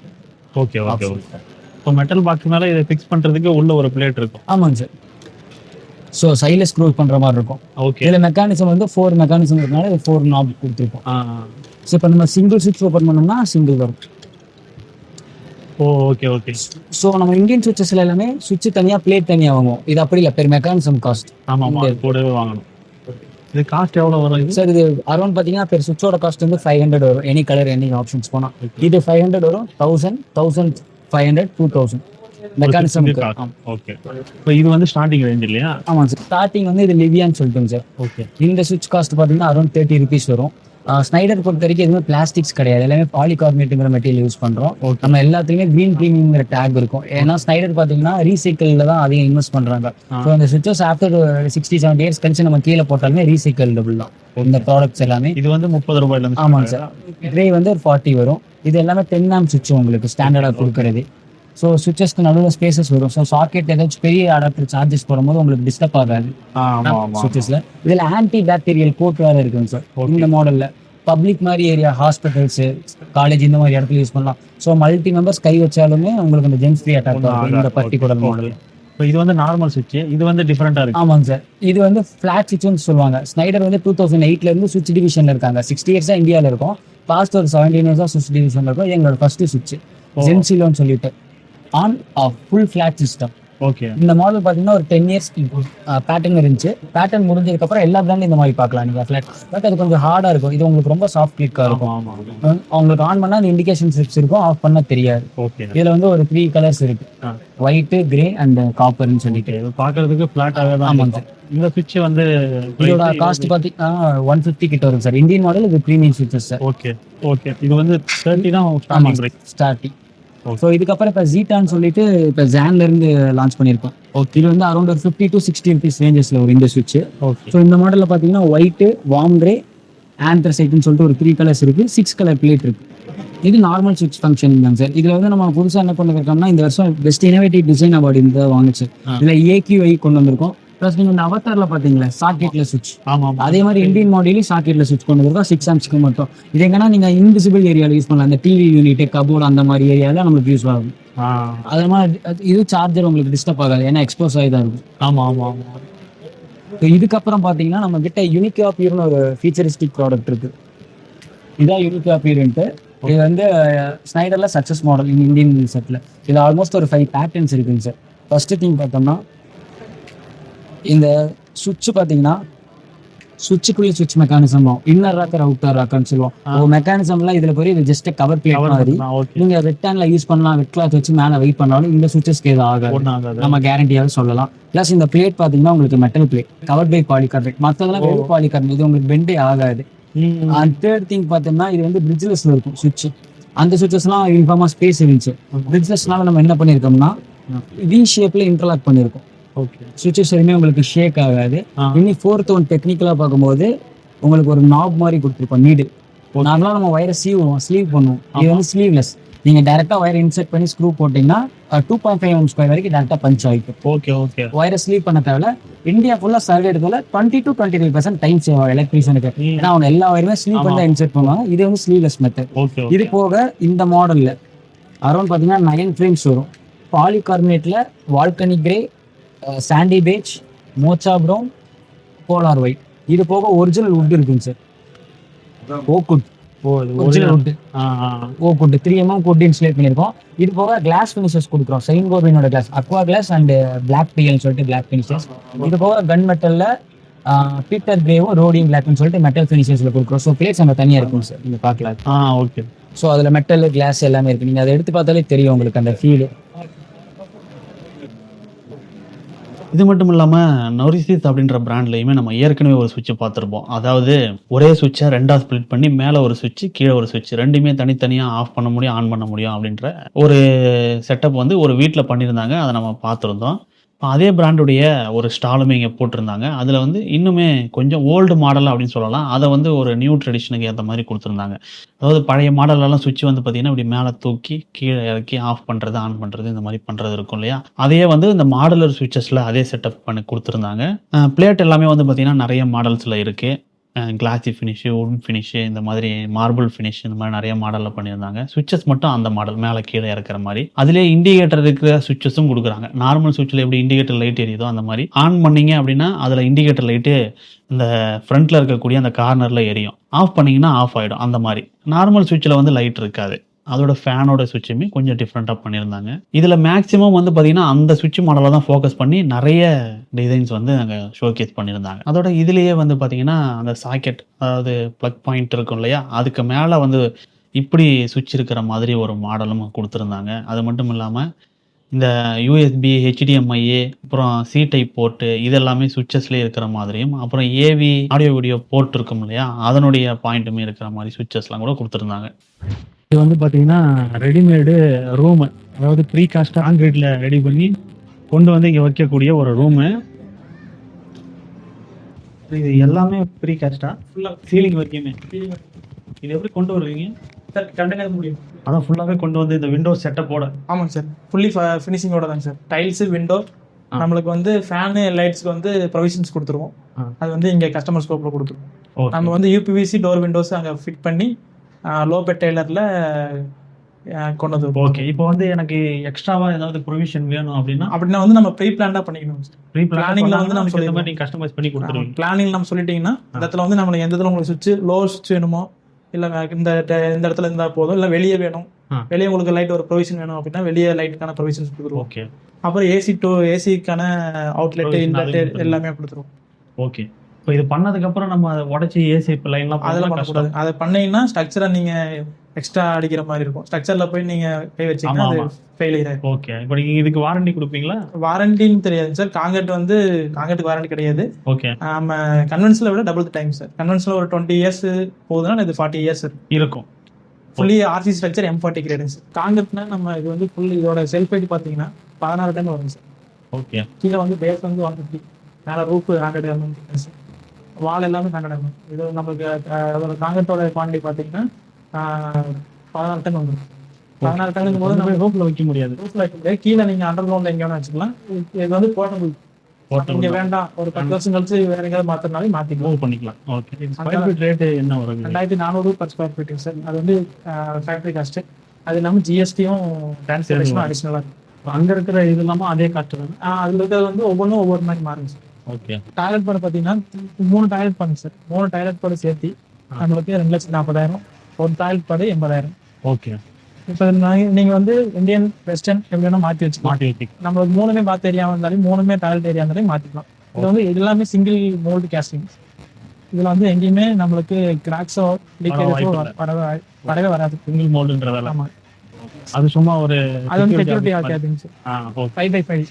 Okay okay okay. இப்போ மெட்டல் பாக்ஸ் மேல இதை ஃபிக்ஸ் பண்றதுக்கு உள்ள ஒரு பிளேட் இருக்கும். ஆமாங்க சார். ஸோ சைடில் ஸ்க்ரூ பண்ணுற மாதிரி இருக்கும். ஓகே. இதில் மெக்கானிசம் வந்து 4 மெக்கானிசம் இருக்கனால 4 நாப் கொடுத்துருக்கோம். ஸோ இப்போ நம்ம சிங்கிள் சுவிட்ச் ஓப்பன் பண்ணோம்னா சிங்கிள் வரும். ஓ ஓகே ஓகே. ஸோ நம்ம இந்தியன் சுவிட்சஸ்ல எல்லாமே சுவிட்ச் தனியாக பிளேட் தனியாக வாங்குவோம். இது அப்படி இல்லை, பெர் மெக்கானிசம் காஸ்ட். ஆமாம் கூடவே வாங்கணும். இது காஸ்ட் எவ்வளோ வரும் இது? சார் இது அரௌண்ட் பார்த்தீங்கன்னா பெர் சுவிட்சோட காஸ்ட் வந்து 500 வரும். எனி கலர் எனி ஆப்ஷன்ஸ் போனால் இது 500 வரும். 1000, 1500, 2000 மெக்கானிசம். ஓகே. இப்போ இது வந்து ஸ்டார்டிங் ரேஞ்ச் இல்லையா? ஆமாம் சார். ஸ்டார்டிங் வந்து இது லிவியான்னு சொல்லிட்டோங்க சார். ஓகே. இந்த சுவிட்ச் காஸ்ட் பார்த்தீங்கன்னா அரௌண்ட் 30 rupees வரும். ஸ்னைடர் பொறுத்த வரைக்கும் எதுவுமே பிளாஸ்டிக்ஸ் கிடையாது, எல்லாமே பாலிகார்பனேட்டுங்கிற மெட்டீரியல் யூஸ் பண்ணுறோம். நம்ம எல்லாத்துலேயுமே க்ரீன் ப்ரீமியம்ங்கிற டேக் இருக்கும். ஏன்னா ஸ்னைடர் பார்த்தீங்கன்னா ரீசைக்கிளில் தான் அதிகம் இன்வெஸ்ட் பண்ணுறாங்க. ஸோ அந்த சுவிட்சஸ் ஆஃப்டர் 60-70 years கழிச்சு நம்ம கீழே போட்டாலுமே ரீசைக்கிளபிள் தான் இந்த ப்ராடக்ட்ஸ் எல்லாமே. இது வந்து 30 ரூபாயில. ஆமாங்க சார். கிரே வந்து ஒரு 40 வரும். இது எல்லாமே 10 amp சுவிட்ச் உங்களுக்கு ஸ்டாண்டர்டாக கொடுக்குறது. ஸோ சுவிச்சஸ்க்கு நடுவில் ஸ்பேசஸ் வரும். ஸோ சாக்கெட் ஏதாச்சும் பெரிய அடாப்டர் சார்ஜஸ் போடும்போது உங்களுக்கு டிஸ்டர்ப் ஆகாது சுவிச்சஸ்ல. இதில் ஆன்டி பேக்டீரியல் கோட் வேறு இருக்குங்க சார் இந்த மாடலில். பப்ளிக் மாதிரி ஏரியா, ஹாஸ்பிட்டல்ஸ், காலேஜ் இந்த மாதிரி இடத்துல யூஸ் பண்ணலாம். ஸோ மல்டி மெம்பர்ஸ் கை வச்சாலுமே உங்களுக்கு அந்த ஜென்ஸ் ஃப்ரீ அட்டாக் ஆகும் இந்த பர்டிகுலர் மாடல். இப்போ இது வந்து நார்மல் சுவிட்ச், இது வந்து டிஃபரெண்டாக இருக்கு. ஆமாங்க சார். இது வந்து ஃபிளாட் சுவிட்ச்னு சொல்லுவாங்க. ஸ்னைடர் வந்து 2008 இருந்து சுவிட்ச் டிவிஷன்ல இருக்காங்க. 60 years இந்தியாவில் இருக்கும். பாஸ்ட் ஒரு 17 years சுவிட்ச் டிவிஷன்ல இருக்கும். இது எங்களோட ஃபர்ஸ்ட் சுவிட்ச் ஜென்சிலோன்னு சொல்லிட்டு on off full flat system. Okay. இந்த மாடல் பார்த்தீங்கன்னா ஒரு 10 years பேட்டர்ன் இருந்துச்சு. பேட்டர்ன் முடிஞ்சதுக்கப்புறம் எல்லா பிராண்டும் இந்த மாதிரி பார்க்கலாம் நீங்கள் ஃபிளாட். பட் அது கொஞ்சம் ஹார்டாக இருக்கும். இது உங்களுக்கு ரொம்ப சாஃப்ட் கிளிக்காக இருக்கும். உங்களுக்கு ஆன் பண்ணால் அந்த இண்டிகேஷன் ஸ்ட்ரிப்ஸ் இருக்கும், ஆஃப் பண்ண தெரியாது. ஓகே. இதில் வந்து ஒரு 3 கலர்ஸ் இருக்கு, ஒயிட்டு, கிரே அண்ட் காப்பர்னு சொல்லிட்டு. பார்க்கறதுக்கு ஃபிளாட்டாகவே தான். ஆமாங்க சார். இந்த சுவிட்ச் வந்து இதோட காஸ்ட் பார்த்தீங்கன்னா 150 கிட்ட வரும் சார். இந்தியன் மாடல், இது ப்ரீமியம் சுவிட்சஸ் சார். Okay okay. இது வந்து 30 தான் ஸ்டார்டிங். ஸோ இதுக்கப்புறம் இப்போ ஜீட்டான்னு சொல்லிட்டு இப்போ ஜான்ல இருந்து லான்ச் பண்ணியிருக்கோம். ஓகே. இது வந்து அரௌண்ட் ஒரு 50 to 60 rupees ரேஞ்சஸ்ல ஒரு இந்த சுவிட்ச். ஓகே. ஸோ இந்த மாடலில் பார்த்தீங்கன்னா ஒயிட்டு, வார்ம் கிரே, ஆந்த்ரசைட்னு சொல்லிட்டு ஒரு 3 கலர்ஸ் இருக்கு. 6 கலர் பிளேட் இருக்கு. இது நார்மல் சுவிட்ச் ஃபங்க்ஷன் தாங்க சார். இதில் வந்து நம்ம புதுசாக என்ன கொண்டு வந்திருக்கோம்னா இந்த வருஷம் பெஸ்ட் இனோவேட்டிவ் டிசைன் அவார்டு இந்த வாங்குச்சு. இதில் AQI கொண்டு வந்திருக்கோம். ப்ளஸ் நீங்கள் இந்த அவதாரில் பார்த்தீங்களா சாக்கெட்ல சுவிட்ச், அதே மாதிரி இந்தியன் மாடலையும் சாக்கெட்ல சுவிட்ச் கொண்டு வந்திருக்கோம். 6 amps மட்டும். இது எங்கன்னா நீங்கள் இன்விசிபிள் ஏரியாவில் யூஸ் பண்ணலாம். அந்த டிவி யூனிட், கபோர்டு அந்த மாதிரி ஏரியாவில் நம்மளுக்கு யூஸ் ஆகும். அது மாதிரி இது சார்ஜர் உங்களுக்கு டிஸ்டர்ப் ஆகாது, ஏன்னா எக்ஸ்போஸ் ஆகி தான் இருக்கும். ஆமாம் ஆமாம் ஆமாம். இதுக்கப்புறம் பார்த்தீங்கன்னா நம்ம கிட்ட யூனிகா பியூர்னு ஒரு ஃபீச்சரிஸ்டிக் ப்ராடக்ட் இருக்கு. இதான் யூனிகா பியூர்ன்ட்டு. இது வந்து ஸ்னைடர்ல சக்ஸஸ் மாடல் இந்தியன் செட்ல. இது ஆல்மோஸ்ட் ஒரு 5 பேட்டர்ன்ஸ் இருக்குங்க சார். ஃபர்ஸ்ட் திங் பார்த்தோம்னா இந்த சுவிட்ச் பார்த்தீங்கன்னா சுவிட்சுக்குள்ளே சுவிட்ச் மெக்கானிசம் இன்னர் ராக்கர் அவுட்டர் ராக்கர்னு சொல்லுவோம். மெக்கானிசம்லாம் இதுல போய் இது ஜஸ்ட் கவர் பிளேட் மாதிரி. நீங்க வெட் ஹேண்ட்ல யூஸ் பண்ணலாம், வெட் கிளாத் வச்சு மேலே வெயிட் பண்ணாலும் இந்த சுவிட்சஸ்க்கு எதுவும் ஆகாது, நம்ம கேரண்டியாவே சொல்லலாம். பிளஸ் இந்த பிளேட் பார்த்தீங்கன்னா உங்களுக்கு metal plate, cover by polycarbonate. மற்றதெல்லாம் வெறும் பாலிகார்பனேட், இது உங்களுக்கு பெண்டே ஆகாது. அண்ட் தேர்ட் திங் பார்த்தோம்னா இது வந்து பிரிட்ஜ்லெஸ்ல இருக்கும் சுவிட்ச். அந்த சுவிட்சஸ்லாம் யூனிஃபார்மா ஸ்பேஸ் இருந்துச்சு. பிரிட்ஜ்லெஸ்னால நம்ம என்ன பண்ணியிருக்கோம்னா வி ஷேப்ல இன்டர்லாக் பண்ணியிருக்கோம். சுவிட்சஸ் எதுவுமே உங்களுக்கு ஷேக் ஆகாது. இன்னும் 4th ஒன் டெக்னிக்கலா பார்க்கும்போது உங்களுக்கு ஒரு நாப் மாதிரி கொடுத்துருப்போம். நீடு நார்மலாக நம்ம வயரை ஸ்லீவ் பண்ணுவோம். இது வந்து ஸ்லீவ்லெஸ். நீங்க டைரக்டா வயர் இன்செர்ட் பண்ணி ஸ்க்ரூ போட்டீங்கன்னா 2.5 mm ஸ்கொயர் வரைக்கும் டைரக்டா பஞ்ச் ஆகிக்கும். Okay okay. வயரை ஸ்லீவ் பண்ண தேவையில்ல. இந்தியா ஃபுல்லா சர்வே எடுத்ததால 20 to 25% டைம் சேவ் ஆகும் எலக்ட்ரீஷியனுக்கு. ஏன்னா அவங்க எல்லா வயருமே ஸ்லீவ் பண்ணி இன்செர்ட் பண்ணுவாங்க. இது வந்து ஸ்லீவ்லெஸ் மெத்தட். இது போக இந்த மாடல்ல அரௌண்ட் பாத்தீங்கன்னா 9 ஃப்ரேம்ஸ் வரும். பாலிகார்பனேட்ல volcanic grey, sandy beige, mocha brown, polar white. இது போக ஒரிஜினல் வுட் இருக்குங்க sir. Oak wood original wood. Oak wood 3 mm wood insulate பண்ணியிருக்கோம். இது போக கிளாஸ் ஃபினிஷஸ் கொடுக்குறோம். செயின் கோபினோட glass, aqua glass and black பிஎல்னு சொல்லிட்டு பிளாக் ஃபினிஷஸ். இது போக கன் மெட்டல்ல பீட்டர் கிரேவும் ரோடியம் பிளாக்னு சொல்லிட்டு மெட்டல் ஃபினிஷஸ்ல கொடுக்குறோம். ஸோ பிளேட்ஸ் நம்ம தனியாக இருக்கும் சார், நீங்க பார்க்கலாம். ஓகே. ஸோ அதில் மெட்டல், கிளாஸ் எல்லாமே இருக்கு. நீங்க அதை எடுத்து பார்த்தாலே தெரியும் உங்களுக்கு அந்த ஃபீல். இது மட்டும் இல்லாமல் நொரிசிஸ் அப்படின்ற பிராண்ட்லையுமே நம்ம ஏற்கனவே ஒரு சுவிட்சை பார்த்துருப்போம். அதாவது ஒரே சுவிட்சை 2ஆக ஸ்ப்ளிட் பண்ணி மேலே ஒரு சுவிட்ச், கீழே ஒரு சுவிட்ச், ரெண்டுமே தனித்தனியாக ஆஃப் பண்ண முடியும், ஆன் பண்ண முடியும் அப்படின்ற ஒரு செட்டப் வந்து ஒரு வீட்டில் பண்ணியிருந்தாங்க. அதை நம்ம பார்த்துருந்தோம். அதே பிராண்டுடைய ஒரு ஸ்டாலுமே இங்கே போட்டிருந்தாங்க. அதில் வந்து இன்னுமே கொஞ்சம் ஓல்டு மாடல் அப்படின்னு சொல்லலாம். அதை வந்து ஒரு நியூ ட்ரெடிஷனுக்கு ஏற்ற மாதிரி கொடுத்துருந்தாங்க. அதாவது பழைய மாடலெல்லாம் சுவிட்ச் வந்து பார்த்தீங்கன்னா இப்படி மேலே தூக்கி கீழே இறக்கி ஆஃப் பண்ணுறது, ஆன் பண்ணுறது, இந்த மாதிரி பண்ணுறது இருக்கும் இல்லையா. அதையே வந்து இந்த மாடலர் சுவிட்சஸில் அதே செட்டப் பண்ணி கொடுத்துருந்தாங்க. பிளேட் எல்லாமே வந்து பார்த்தீங்கன்னா நிறைய மாடல்ஸில் இருக்குது. கிளாசி ஃபினிஷு, வுட் ஃபினிஷு, இந்த மாதிரி மார்பிள் ஃபினிஷ், இந்த மாதிரி நிறைய மாடலில் பண்ணியிருந்தாங்க. சுவிட்சஸ் மட்டும் அந்த மாடல் மேலே கீழே இறக்குற மாதிரி. அதிலே இண்டிகேட்டர் இருக்கிற சுவிட்சஸும் கொடுக்குறாங்க. நார்மல் சுவிட்சில் எப்படி இண்டிகேட்டர் லைட் எரியுதோ அந்த மாதிரி ஆன் பண்ணீங்க அப்படின்னா அதில் இண்டிகேட்டர் லைட்டு இந்த ஃப்ரண்ட்டில் இருக்கக்கூடிய அந்த கார்னரில் எரியும். ஆஃப் பண்ணிங்கன்னா ஆஃப் ஆகிடும். அந்த மாதிரி நார்மல் சுவிட்சில் வந்து லைட் இருக்காது. அதோட ஃபேனோட சுவிட்சுமே கொஞ்சம் டிஃப்ரெண்ட்டாக பண்ணியிருந்தாங்க. இதில் மேக்ஸிமம் வந்து பார்த்தீங்கன்னா அந்த சுவிட்ச் மாடலை தான் ஃபோக்கஸ் பண்ணி நிறைய டிசைன்ஸ் வந்து அங்கே ஷோகேஸ் பண்ணியிருந்தாங்க. அதோட இதுலேயே வந்து பார்த்தீங்கன்னா அந்த சாக்கெட், அதாவது ப்ளக் பாயிண்ட் இருக்கும் இல்லையா, அதுக்கு மேலே வந்து இப்படி சுவிட்ச் இருக்கிற மாதிரி ஒரு மாடலும் கொடுத்துருந்தாங்க. அது மட்டும் இல்லாமல் இந்த யூஎஸ்பி, ஹெச்டிஎம்ஐ, அப்புறம் சி டைப் போர்ட்டு இதெல்லாமே சுவிட்சஸ்லேயே இருக்கிற மாதிரியும், அப்புறம் ஏவி ஆடியோ வீடியோ போர்ட் இருக்கும் இல்லையா, அதனுடைய பாயிண்ட்டுமே இருக்கிற மாதிரி சுவிட்சஸ்லாம் கூட கொடுத்துருந்தாங்க. இது வந்து பார்த்தீங்கன்னா ரெடிமேடு ரூமு, அதாவது ப்ரீ காஸ்ட் கான்கிரீட்டில் ரெடி பண்ணி கொண்டு வந்து இங்கே வைக்கக்கூடிய ஒரு ரூமு. இது எல்லாமே ப்ரீ காஸ்ட்டாக ஃபுல்லாக சீலிங் வரைக்குமே. இது எப்படி கொண்டு வருவீங்க சார்? கண்டெய்னர் முடியும். அதான் ஃபுல்லாகவே கொண்டு வந்து இந்த விண்டோ செட்டப்போட. ஆமாங்க சார், ஃபுல்லி ஃபினிஷிங்கோட தாங்க சார். டைல்ஸு, விண்டோ, நம்மளுக்கு வந்து ஃபேனு, லைட்ஸ்க்கு வந்து ப்ரொவிஷன்ஸ் கொடுத்துருவோம். அது வந்து இங்கே கஸ்டமர் ஸ்கோப்பில் கொடுத்துருவோம். நம்ம வந்து யூபிவிசி டோர் விண்டோஸ் அங்கே ஃபிட் பண்ணி லோ பெட் டெய்லரில் கொண்டு வந்து. ஓகே, இப்போ வந்து எனக்கு எக்ஸ்ட்ராவாக ஏதாவது ப்ரொவிஷன் வேணும் அப்படின்னா வந்து நம்ம ப்ரீ பிளான்டாக பண்ணிக்கணும் சார். ப்ரீ பிளானிங்ல வந்து நம்ம சொல்லி மாதிரி நீங்கள் கஸ்டமைஸ் பண்ணி கொடுத்துருவீங்க. பிளானிங் நம்ம சொல்லிட்டீங்கன்னா இந்த இடத்துல வந்து நம்மளுக்கு எந்த இடத்துல உங்களுக்கு சுவிட்ச் லோ சுவிட்ச் வேணுமோ, இல்லை இந்த இடத்துல இருந்தால் போதும், இல்லை வெளியே வேணும், வெளியே உங்களுக்கு லைட் ஒரு ப்ரொவிஷன் வேணும் அப்படின்னா வெளியே லைட்டுக்கான ப்ரொவிஷன்ஸ் கொடுத்துருவோம். ஓகே, அப்புறம் ஏசிக்கான அவுட்லெட்டு, இன்வெர்டர் எல்லாமே கொடுத்துருவோம். ஓகே. இப்போ இது பண்ணதுக்கப்புறம் நம்ம அதை உடச்சி ஏசி லைன்லாம் அதெல்லாம் பண்ணக்கூடாது. அதை பண்ணீங்கன்னா ஸ்ட்ரக்சரை நீங்கள் எக்ஸ்ட்ரா அடிக்கிற மாதிரி இருக்கும். ஸ்ட்ரக்சரில் போய் நீங்கள் கை வச்சிங்கன்னா அது ஃபெயிலியர் ஆகிடும். ஓகே, இப்போ நீங்கள் இதுக்கு வாரண்டி கொடுப்பீங்களா? வாரண்டின்னு தெரியாது சார். காங்கிரீட்டுக்கு வாரண்டி கிடையாது. ஓகே, நம்ம கன்வென்ஷனில் விட டபுள் டைம் சார். கன்வென்ஷனில் ஒரு 20 இயர்ஸ் போகுதுன்னா இது 40 இயர்ஸ் இருக்கும். ஃபுல்லி ஆர்சி ஸ்ட்ரக்சர் M40 கிரேடுங்க சார். காங்கிரீட்னா நம்ம இது வந்து ஃபுல் இதோட செல்ஃப் வெயிட் பார்த்தீங்கன்னா 16 டன் வரும் சார். ஓகே, கீழே வந்து பேஸ் வந்து 150, மேலே ரூஃப் 100 mm சார். வால் எல்லாமே 100 mm. இது நமக்கு அதோட காங்கிரீட்டோட குவான்டிட்டி பார்த்தீங்கன்னா 16 டன் வந்துடும். 16 டன்னுக்கும் போது நம்ம ரூஃபில் வைக்க முடியாது. ரூஃபில் வைக்க முடியாது. கீழே நீங்கள் அண்டர் கிரவுண்டில் எங்கே வேணா வச்சுக்கலாம். இது வந்து போர்ட்டபிள். இங்கே வேண்டாம், ஒரு 10 வருஷம் கழிச்சு வேற எங்கேயாவது மாற்றினாலும் மாற்றிக்கலாம், மூவ் பண்ணிக்கலாம். ஓகே, ஸ்கொயர் ஃபீட் ரேட்டு என்ன வரும்? 2400 per square feet சார். அது வந்து ஃபேக்ட்ரி காஸ்ட்டு. அது இல்லாமல் ஜிஎஸ்டியும் டிரான்ஸ்போர்டேஷனும் அடிஷ்னலாக இருக்கும். அங்கே இருக்கிற இது இல்லாமல் அதே காஸ்ட்டு தான். அதில் இருக்கிறது வந்து ஒவ்வொன்றும் ஒவ்வொரு மாதிரி மாறுங்க சார். ஓகே, டாய்லெட் பாடு பார்த்தீங்கன்னா 3 டாய்லெட் பாடு சார். 3 டாய்லெட் பாடு சேர்த்து நம்மளுக்கு 2,40,000. ஒரு டாய்லெட் பாடு 80,000. ஓகே, இப்போ நீங்கள் வந்து இந்தியன் வெஸ்டர்ன் எப்படி வேணால் மாற்றி வச்சுக்கலாம். நம்மளுக்கு 3மே பாத் ஏரியா இருந்தாலும் 3மே டாய்லெட் ஏரியா இருந்தாலும் மாற்றிக்கலாம். இது வந்து எல்லாமே சிங்கிள் மோல்டு கேஸ்டிங். இதில் வந்து எங்கேயுமே நம்மளுக்கு கிராக்ஸோ லீக்கேஜோ வரவே வராது. சிங்கிள் மோல்டுன்றதால. ஆமாம், அது சும்மா ஒரு அது வந்து செக்யூரிட்டி ஆகாதுங்க சார். 5x5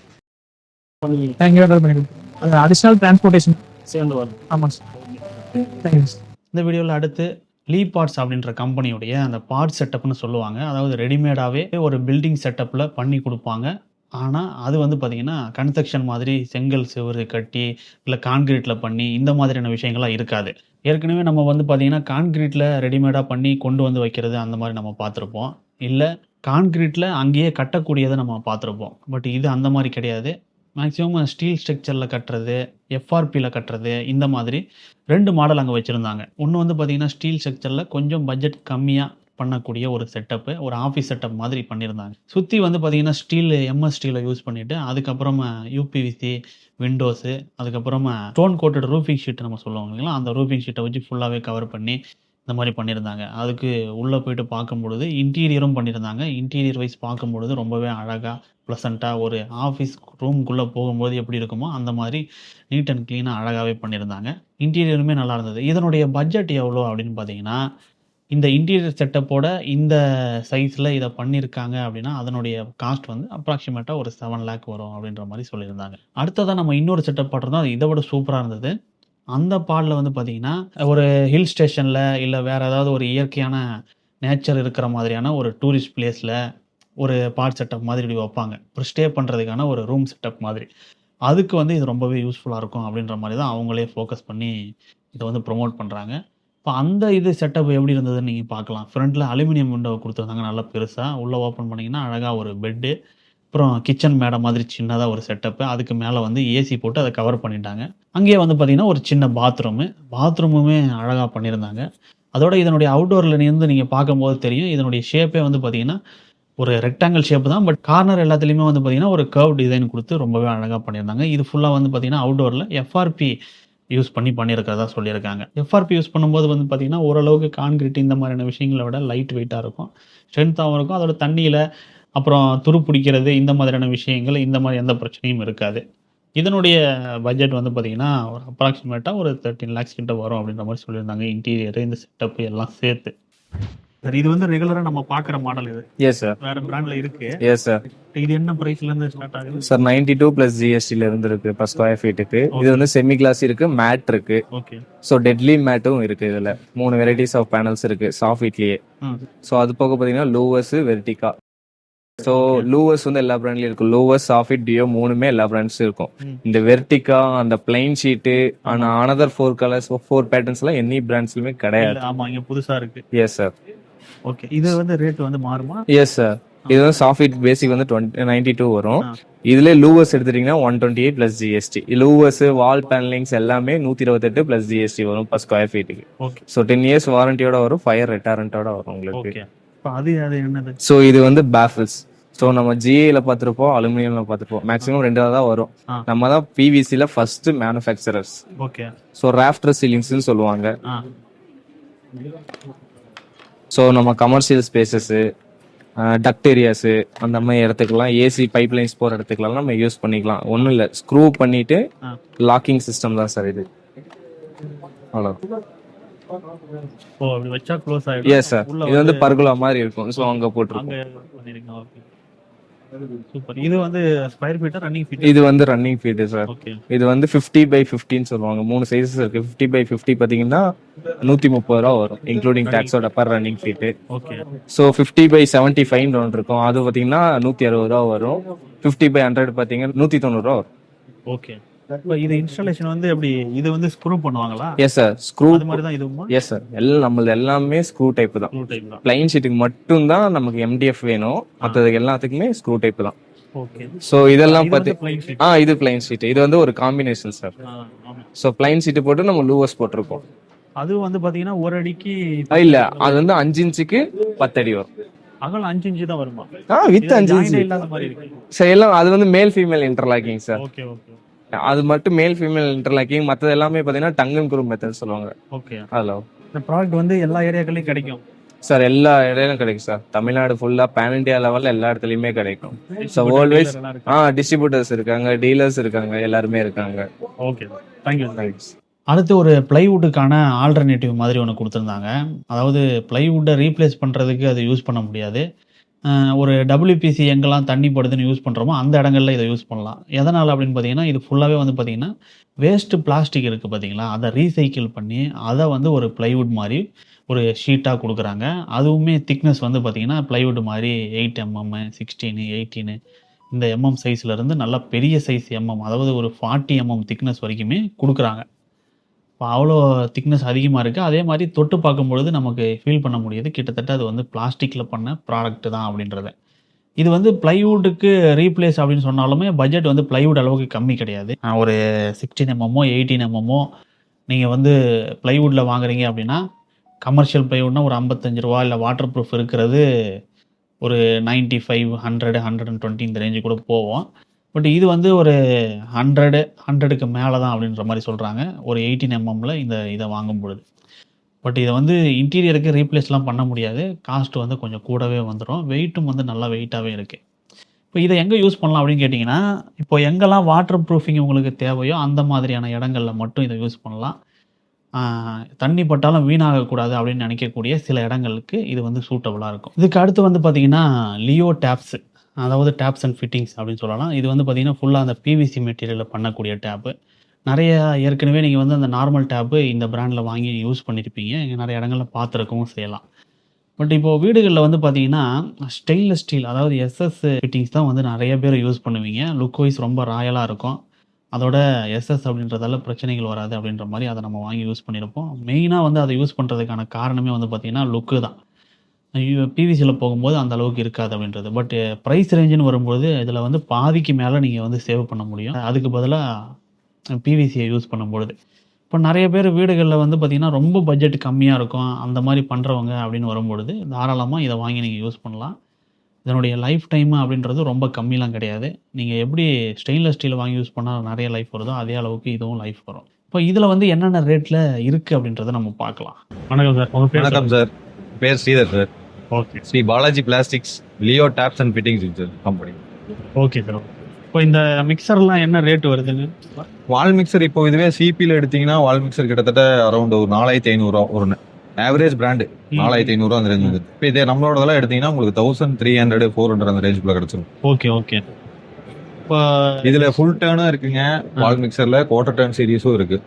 அது அடிஷ்னல் டிரான்ஸ்போர்ட்டேஷன் சேர்ந்து வரும். ஆமாம் சார். Thank you sir. இந்த வீடியோவில் அடுத்து லீ பார்ட்ஸ் அப்படின்ற கம்பெனியுடைய அந்த பார்ட் செட்டப்னு சொல்லுவாங்க. அதாவது ரெடிமேடாகவே ஒரு பில்டிங் செட்டப்பில் பண்ணி கொடுப்பாங்க. ஆனால் அது வந்து பார்த்திங்கன்னா கன்ஸ்ட்ரக்ஷன் மாதிரி செங்கல் சுவர் கட்டி இல்லை கான்கிரீட்டில் பண்ணி இந்த மாதிரியான விஷயங்கள்லாம் இருக்காது. ஏற்கனவே நம்ம வந்து பார்த்திங்கன்னா கான்கிரீட்டில் ரெடிமேடாக பண்ணி கொண்டு வந்து வைக்கிறது அந்த மாதிரி நம்ம பார்த்துருப்போம். இல்லை கான்கிரீட்டில் அங்கேயே கட்டக்கூடியதை நம்ம பார்த்துருப்போம். பட் இது அந்த மாதிரி கிடையாது. மேக்ஸிமம் ஸ்டீல் ஸ்ட்ரக்சரில் கட்டுறது, எஃப்ஆர்பியில் கட்டுறது, இந்த மாதிரி 2 மாடல் அங்கே வச்சுருந்தாங்க. ஒன்று வந்து பார்த்திங்கன்னா ஸ்டீல் ஸ்ட்ரக்சரில் கொஞ்சம் பட்ஜெட் கம்மியாக பண்ணக்கூடிய ஒரு செட்டப்பு, ஒரு ஆஃபீஸ் செட்டப் மாதிரி பண்ணியிருந்தாங்க. சுற்றி வந்து பார்த்திங்கன்னா ஸ்டீல், எம்எஸ் ஸ்டீலை யூஸ் பண்ணிவிட்டு அதுக்கப்புறமா யூபிவிசி விண்டோஸு, அதுக்கப்புறமா ஸ்டோன் கோட்டட் ரூஃபிங் ஷீட் நம்ம சொல்லுவோம் இல்லைங்களா, அந்த ரூஃபிங் ஷீட்டை வச்சு ஃபுல்லாகவே கவர் பண்ணி இந்த மாதிரி பண்ணியிருந்தாங்க. அதுக்கு உள்ளே போயிட்டு பார்க்கும்பொழுது இன்டீரியரும் பண்ணியிருந்தாங்க. இன்டீரியர் வைஸ் பார்க்கும்பொழுது ரொம்பவே அழகாக ப்ளசண்ட்டாக ஒரு ஆஃபீஸ் ரூம்குள்ளே போகும்போது எப்படி இருக்குமோ அந்த மாதிரி நீட் அண்ட் க்ளீனாக அழகாகவே பண்ணியிருந்தாங்க. இன்டீரியருமே நல்லா இருந்தது. இதனுடைய பட்ஜெட் எவ்வளோ அப்படின்னு பார்த்தீங்கன்னா, இந்த இன்டீரியர் செட்டப்போட இந்த சைஸில் இதை பண்ணியிருக்காங்க அப்படின்னா அதனுடைய காஸ்ட் வந்து அப்ராக்சிமேட்டாக ஒரு 7 lakh வரும் அப்படின்ற மாதிரி சொல்லியிருந்தாங்க. அடுத்ததாக நம்ம இன்னொரு செட்டப் போட்டிருந்தோம். அது இதை விட சூப்பராக இருந்தது. அந்த பாடில் வந்து பார்த்திங்கன்னா ஒரு ஹில் ஸ்டேஷனில் இல்லை வேறு ஏதாவது ஒரு இயற்கையான நேச்சர் இருக்கிற மாதிரியான ஒரு டூரிஸ்ட் பிளேஸில் ஒரு பார்ட் செட்டப் மாதிரி இப்படி வைப்பாங்க. ஒரு ஸ்டே பண்ணுறதுக்கான ஒரு ரூம் செட்டப் மாதிரி. அதுக்கு வந்து இது ரொம்பவே யூஸ்ஃபுல்லாக இருக்கும் அப்படின்ற மாதிரி தான் அவங்களே ஃபோக்கஸ் பண்ணி இதை வந்து ப்ரொமோட் பண்ணுறாங்க. இப்போ அந்த இது செட்டப் எப்படி இருந்ததுன்னு நீங்கள் பார்க்கலாம். ஃப்ரண்ட்டில் அலுமினியம் விண்டோ கொடுத்துருந்தாங்க, நல்லா பெருசாக. உள்ளே ஓப்பன் பண்ணிங்கன்னா அழகாக ஒரு பெட்டு, அப்புறம் கிச்சன் மேடை மாதிரி சின்னதாக ஒரு செட்டப்பு, அதுக்கு மேலே வந்து ஏசி போட்டு அதை கவர் பண்ணிட்டாங்க. அங்கேயே வந்து பார்த்தீங்கன்னா ஒரு சின்ன பாத்ரூமுமே அழகாக பண்ணியிருந்தாங்க. அதோட இதனுடைய அவுட்டோரில் இருந்து நீங்கள் பார்க்கும்போது தெரியும், இதனுடைய ஷேப்பே வந்து பார்த்தீங்கன்னா ஒரு ரெக்டாங்கிள் ஷேப் தான். பட் கார்னர் எல்லாத்துலேயுமே வந்து பார்த்தீங்கன்னா ஒரு கர்வ் டிசைன் கொடுத்து ரொம்பவே அழகாக பண்ணியிருந்தாங்க. இது ஃபுல்லாக வந்து பார்த்தீங்கன்னா அவுட்டோரில் எஃப்ஆர்பி யூஸ் பண்ணியிருக்கிறதா சொல்லியிருக்காங்க. எஃப்ஆர்பி யூஸ் பண்ணும்போது வந்து பார்த்தீங்கன்னா ஓரளவுக்கு கான்கிரீட் இந்த மாதிரியான விஷயங்களை விட லைட் வெயிட்டாக இருக்கும், ஸ்ட்ரென்த்தாகவும் இருக்கும். அதோட தண்ணியில் அப்புறம் துரு பிடிக்கிறது இந்த மாதிரியான விஷயங்கள், இந்த மாதிரி எந்த பிரச்சனையும் இருக்காது. இதனுடைய பட்ஜெட் வந்து பார்த்தீங்கன்னா ஒரு அப்ராக்சிமேட்டாக ஒரு 13 lakhs கிட்ட வரும் அப்படின்ற மாதிரி சொல்லியிருந்தாங்க. இன்டீரியர், இந்த செட்டப் எல்லாம் சேர்த்து. சரி, இது வந்து ரெகுலராக நம்ம பார்க்குற மாடல். இது எஸ் சார். வேற பிராண்ட்ல இருக்கு. Yes sir. இது என்ன பிரைஸ்லேருந்து ஸ்டார்ட் ஆகுது சார்? 92 + GSTல இருந்து இருக்கு per square feetக்கு. இது வந்து செமி கிளாஸ் இருக்கு, மேட் இருக்கு. ஓகே. ஸோ டெட்லி மேட்டும் இருக்கு. இதுல 3 வெரைட்டிஸ் ஆஃப் பேனல்ஸ் இருக்கு சாஃப்ட்லயே. ஸோ அது போக பார்த்தீங்கன்னா லூவஸ், வெர்டிகா. ஸோ லூவஸ் வந்து எல்லா பிராண்ட்லயும் இருக்கும். லூவஸ், சாஃபிட், டியோ 3மே எல்லா பிராண்ட்ஸும் இருக்கும். இந்த வெர்டிகா, அந்த plain sheet, another 4 colours 4 patterns எல்லாம் எனி பிராண்ட்ஸ்லயுமே கிடையாது. ஆமா, இங்க புதுசா இருக்கு. Yes sir. ஓகே. இது வந்து ரேட் வந்து மாறுமா? Yes sir. இது வந்து சாஃப்ட் பேசிக் வந்து 92 வரும். இதுல லூவஸ் எடுத்துட்டீங்கன்னா 128 + GST. லூவஸ், வால் பேனலிங்ஸ் எல்லாமே 128 + GST வரும் per square feetக்கு. ஓகே. ஸோ 10 years வாரண்டியோட வரும், ஃபயர் ரெட்டாரண்டோட வரும் உங்களுக்கு. ஓகே. இப்போ அது என்னது? ஸோ இது வந்து பேஃபில்ஸ். ஸோ நம்ம ஜிஏல பார்த்துருப்போம், அலுமினியம்ல பார்த்துருப்போம். மேக்ஸிமம் 2 தான் வரும். நம்ம தான் பிவிசில first manufacturers. Okay. So rafter சீலிங்ஸ்னு சொல்லுவாங்க. ஸோ நம்ம கமர்ஷியல் ஸ்பேசஸ், டக்ட் ஏரியாஸ் அந்த மாதிரி இடத்துக்குலாம், ஏசி பைப்லைன்ஸ் போகிற இடத்துக்குலாம் நம்ம யூஸ் பண்ணிக்கலாம். ஒன்றும் இல்லை, ஸ்க்ரூ பண்ணிட்டு லாக்கிங் சிஸ்டம் தான் சார் இது. அவ்வளோ. ஓ, அப்படி வச்சா க்ளோஸ் ஆயிடும். Yes sir. இது வந்து பர்குலா மாதிரி இருக்கும். ஸோ அங்கே போட்டுருக்கோம். சூப்பர். இது வந்து ஸ்கொயர் ஃபீட்டா ரன்னிங் ஃபீட்? இது வந்து ரன்னிங் ஃபீட் சார். ஓகே. இது வந்து 50/50 சொல்லுவாங்க. 3 சைஸஸ் இருக்கு. 50/50 பாத்தீங்கன்னா 130 ரூபா வரும், இன்க்ளூடிங் டாக்ஸோட per running feet. Okay. So 50/75 ஒன்று இருக்கும், அது பாத்தீங்கன்னா 160 ரூபா வரும். 50/100 பாத்தீங்கன்னா 190 ரூபா வரும். ஓகே. இப்போ இது இன்ஸ்டாலேஷன் வந்து எப்படி? இது வந்து ஸ்க்ரூ பண்ணுவாங்களா? Yes sir. ஸ்க்ரூ அது மாதிரி தான் இதுவுமா? Yes sir. எல்லாம் நம்மளது எல்லாமே ஸ்க்ரூ டைப் தான். ஸ்க்ரூ டைப் தான். பிளைன் ஷீட்டுக்கு மட்டும் தான் நமக்கு MDF வேணும், மற்றதுக்கு எல்லாத்துக்குமே ஸ்க்ரூ டைப் தான். ஓகே. ஸோ இதெல்லாம் பார்த்து பிளைன் ஷீட். இது பிளைன் ஷீட். இது வந்து ஒரு combination sir. So plain sheet போட்டு நம்ம லூவஸ் போட்டிருக்கோம். அது வந்து பாத்தீங்கன்னா 1 அடிக்கு இல்ல, அது வந்து 5 இன்ச்சுக்கு 10 அடி வரும். அகலம் 5 இன்ச்சு தான் வருமா? வித் 5 இன்ச்சு இல்லாத மாதிரி இருக்கு. சார் எல்லாம் அது வந்து male female interlocking sir. Okay. Okay. அது மட்டும் மேல் ஃபீமேல் இன்டர்லாக்கிங். மற்றது எல்லாமே பாத்தீங்கன்னா டங் அண்ட் க்ரூ மெத்தட் சொல்லுவாங்க. ஓகே. ஹலோ. இந்த ப்ராடக்ட் வந்து எல்லா ஏரியாக்களையும் கிடைக்கும் சார். எல்லா இடையிலும் கிடைக்கும் சார். தமிழ்நாடு ஃபுல்லா பேன் இண்டியா லெவல்ல எல்லா இடத்துலயுமே கிடைக்கும். ஸோ வேர்ல்ட் வைஸ் டிஸ்ட்ரிபியூட்டர்ஸ் இருக்காங்க, டீலர்ஸ் இருக்காங்க, எல்லாருமே இருக்காங்க. ஓகே. தேங்க்யூ. தேங்க்ஸ். அடுத்து ஒரு பிளைவுட்டுக்கான ஆல்டர்னேட்டிவ் மாதிரி ஒன்று கொடுத்துருந்தாங்க. அதாவது பிளைவுட்டை ரீப்ளேஸ் பண்ணுறதுக்கு அது யூஸ் பண்ண முடியாது. ஒரு WPC எங்கெல்லாம் தண்ணி படுதுன்னு யூஸ் பண்ணுறோமோ அந்த இடங்கள்ல இதை யூஸ் பண்ணலாம். எதனால் அப்படின்னு பார்த்தீங்கன்னா, இது ஃபுல்லாகவே வந்து பார்த்தீங்கன்னா வேஸ்ட்டு பிளாஸ்டிக் இருக்குது பார்த்தீங்களா, அதை ரீசைக்கிள் பண்ணி அதை வந்து ஒரு பிளைவுட் மாதிரி ஒரு ஷீட்டாக கொடுக்குறாங்க. அதுவுமே திக்னஸ் வந்து பார்த்தீங்கன்னா பிளைவுட் மாதிரி 8 mm, 16, 18 இந்த சைஸ்லேருந்து நல்லா பெரிய சைஸ் அதாவது ஒரு 40 mm திக்னஸ் வரைக்குமே கொடுக்குறாங்க. இப்போ அவ்வளோ திக்னஸ் அதிகமாக இருக்குது. அதே மாதிரி தொட்டு பார்க்கும்பொழுது நமக்கு ஃபீல் பண்ண முடியுது, கிட்டத்தட்ட அது வந்து பிளாஸ்டிக்கில் பண்ண ப்ராடக்ட் தான் அப்படின்றத. இது வந்து பிளைவுட்டுக்கு ரீப்ளேஸ் அப்படின்னு சொன்னாலுமே பட்ஜெட் வந்து பிளைவுட் அளவுக்கு கம்மி கிடையாது. ஒரு 16 mm, 18 mm நீங்கள் வந்து பிளைவுட்டில் வாங்குறீங்க அப்படின்னா, கமர்ஷியல் பிளைவுட்னா ஒரு 55 ரூபா, இல்லை வாட்டர் ப்ரூஃப் இருக்கிறது ஒரு 95, 100, 120 இந்த ரேஞ்சு கூட போவோம். பட் இது வந்து ஒரு 100க்கு மேலே தான் அப்படின்ற மாதிரி சொல்கிறாங்க, ஒரு 18 mmல இதை வாங்கும் பொழுது. பட் இதை வந்து இன்டீரியருக்கு ரீப்ளேஸ்லாம் பண்ண முடியாது, காஸ்ட் வந்து கொஞ்சம் கூடவே வந்துடும். வெயிட்டும் வந்து நல்லா வெயிட்டாகவே இருக்குது. இப்போ இதை எங்கே யூஸ் பண்ணலாம் அப்படின்னு கேட்டிங்கன்னா, இப்போ எங்கெல்லாம் வாட்டர் ப்ரூஃபிங் உங்களுக்கு தேவையோ அந்த மாதிரியான இடங்களில் மட்டும் இதை யூஸ் பண்ணலாம். தண்ணி பட்டாலும் வீணாகக்கூடாது அப்படின்னு நினைக்கக்கூடிய சில இடங்களுக்கு இது வந்து சூட்டபுளாக இருக்கும். இதுக்கு அடுத்து வந்து பார்த்திங்கன்னா லியோ டேப்ஸு, அதாவது டேப்ஸ் அண்ட் ஃபிட்டிங்ஸ் அப்படின்னு சொல்லலாம். இது வந்து பார்த்திங்கன்னா ஃபுல்லாக அந்த PVC மெட்டீரியலில் பண்ணக்கூடிய டேப்பு. நிறைய ஏற்கனவே நீங்கள் வந்து அந்த நார்மல் டேப்பு இந்த பிராண்டில் வாங்கி யூஸ் பண்ணியிருப்பீங்க, நிறைய இடங்களில் பார்த்துருக்கவும் செய்யலாம். பட் இப்போது வீடுகளில் வந்து பார்த்திங்கன்னா ஸ்டெயின்லெஸ் ஸ்டீல், அதாவது SS ஃபிட்டிங்ஸ் தான் வந்து நிறைய பேர் யூஸ் பண்ணுவீங்க. லுக் வைஸ் ரொம்ப ராயலாக இருக்கும். அதோட SS அப்படின்றதால பிரச்சனைகள் வராது அப்படின்ற மாதிரி அதை நம்ம வாங்கி யூஸ் பண்ணியிருப்போம். மெயினாக வந்து அதை யூஸ் பண்ணுறதுக்கான காரணமே வந்து பார்த்திங்கன்னா லுக்கு தான். பிவிசியில் போகும்போது அந்த அளவுக்கு இருக்காது அப்படின்றது. பட் ப்ரைஸ் ரேஞ்சுன்னு வரும்போது இதில் வந்து பாதிக்கு மேலே நீங்கள் வந்து சேவ் பண்ண முடியும். அதுக்கு பதிலாக பிவிசியை யூஸ் பண்ணும்பொழுது. இப்போ நிறைய பேர் வீடுகளில் வந்து பார்த்திங்கன்னா ரொம்ப பட்ஜெட் கம்மியாக இருக்கும், அந்த மாதிரி பண்ணுறவங்க அப்படின்னு வரும்பொழுது தாராளமாக இதை வாங்கி நீங்கள் யூஸ் பண்ணலாம். இதனுடைய லைஃப் டைம் அப்படின்றது ரொம்ப கம்மிலாம் கிடையாது. நீங்கள் எப்படி ஸ்டெயின்லெஸ் ஸ்டீல் வாங்கி யூஸ் பண்ணால் நிறைய லைஃப் வருதோ அதே அளவுக்கு இதுவும் லைஃப் வரும். இப்போ இதில் வந்து என்னென்ன ரேட்டில் இருக்குது அப்படின்றத நம்ம பார்க்கலாம். வணக்கம் சார். உங்கள் பேர்? வணக்கம் சார், பேர் Sridhar sir. Okay. Sri Balaji Plastics Leo Taps and Fittings sir company. Okay sir. இப்போ இந்த மிக்சர்லாம் என்ன ரேட் வருதுங்க? வால் மிக்சர் இப்போ இதுவே சிபியில் எடுத்தீங்கன்னா வால் மிக்சர் கிட்டத்தட்ட அரௌண்ட் ஒரு 4500 ஒரு ஆவரேஜ் பிராண்டு 4500 அந்த ரேஞ்ச் வந்து. இப்போ இதே நம்மளோடதெல்லாம் எடுத்தீங்கன்னா உங்களுக்கு 1300 400 அந்த ரேஞ்சுக்குள்ள கிடைச்சிடும். Okay okay. இப்போ இதுல ஃபுல் டர்னும் இருக்குங்க, வால் மிக்சர்ல குவார்டர் டர்ன் சீரிஸும் இருக்கு.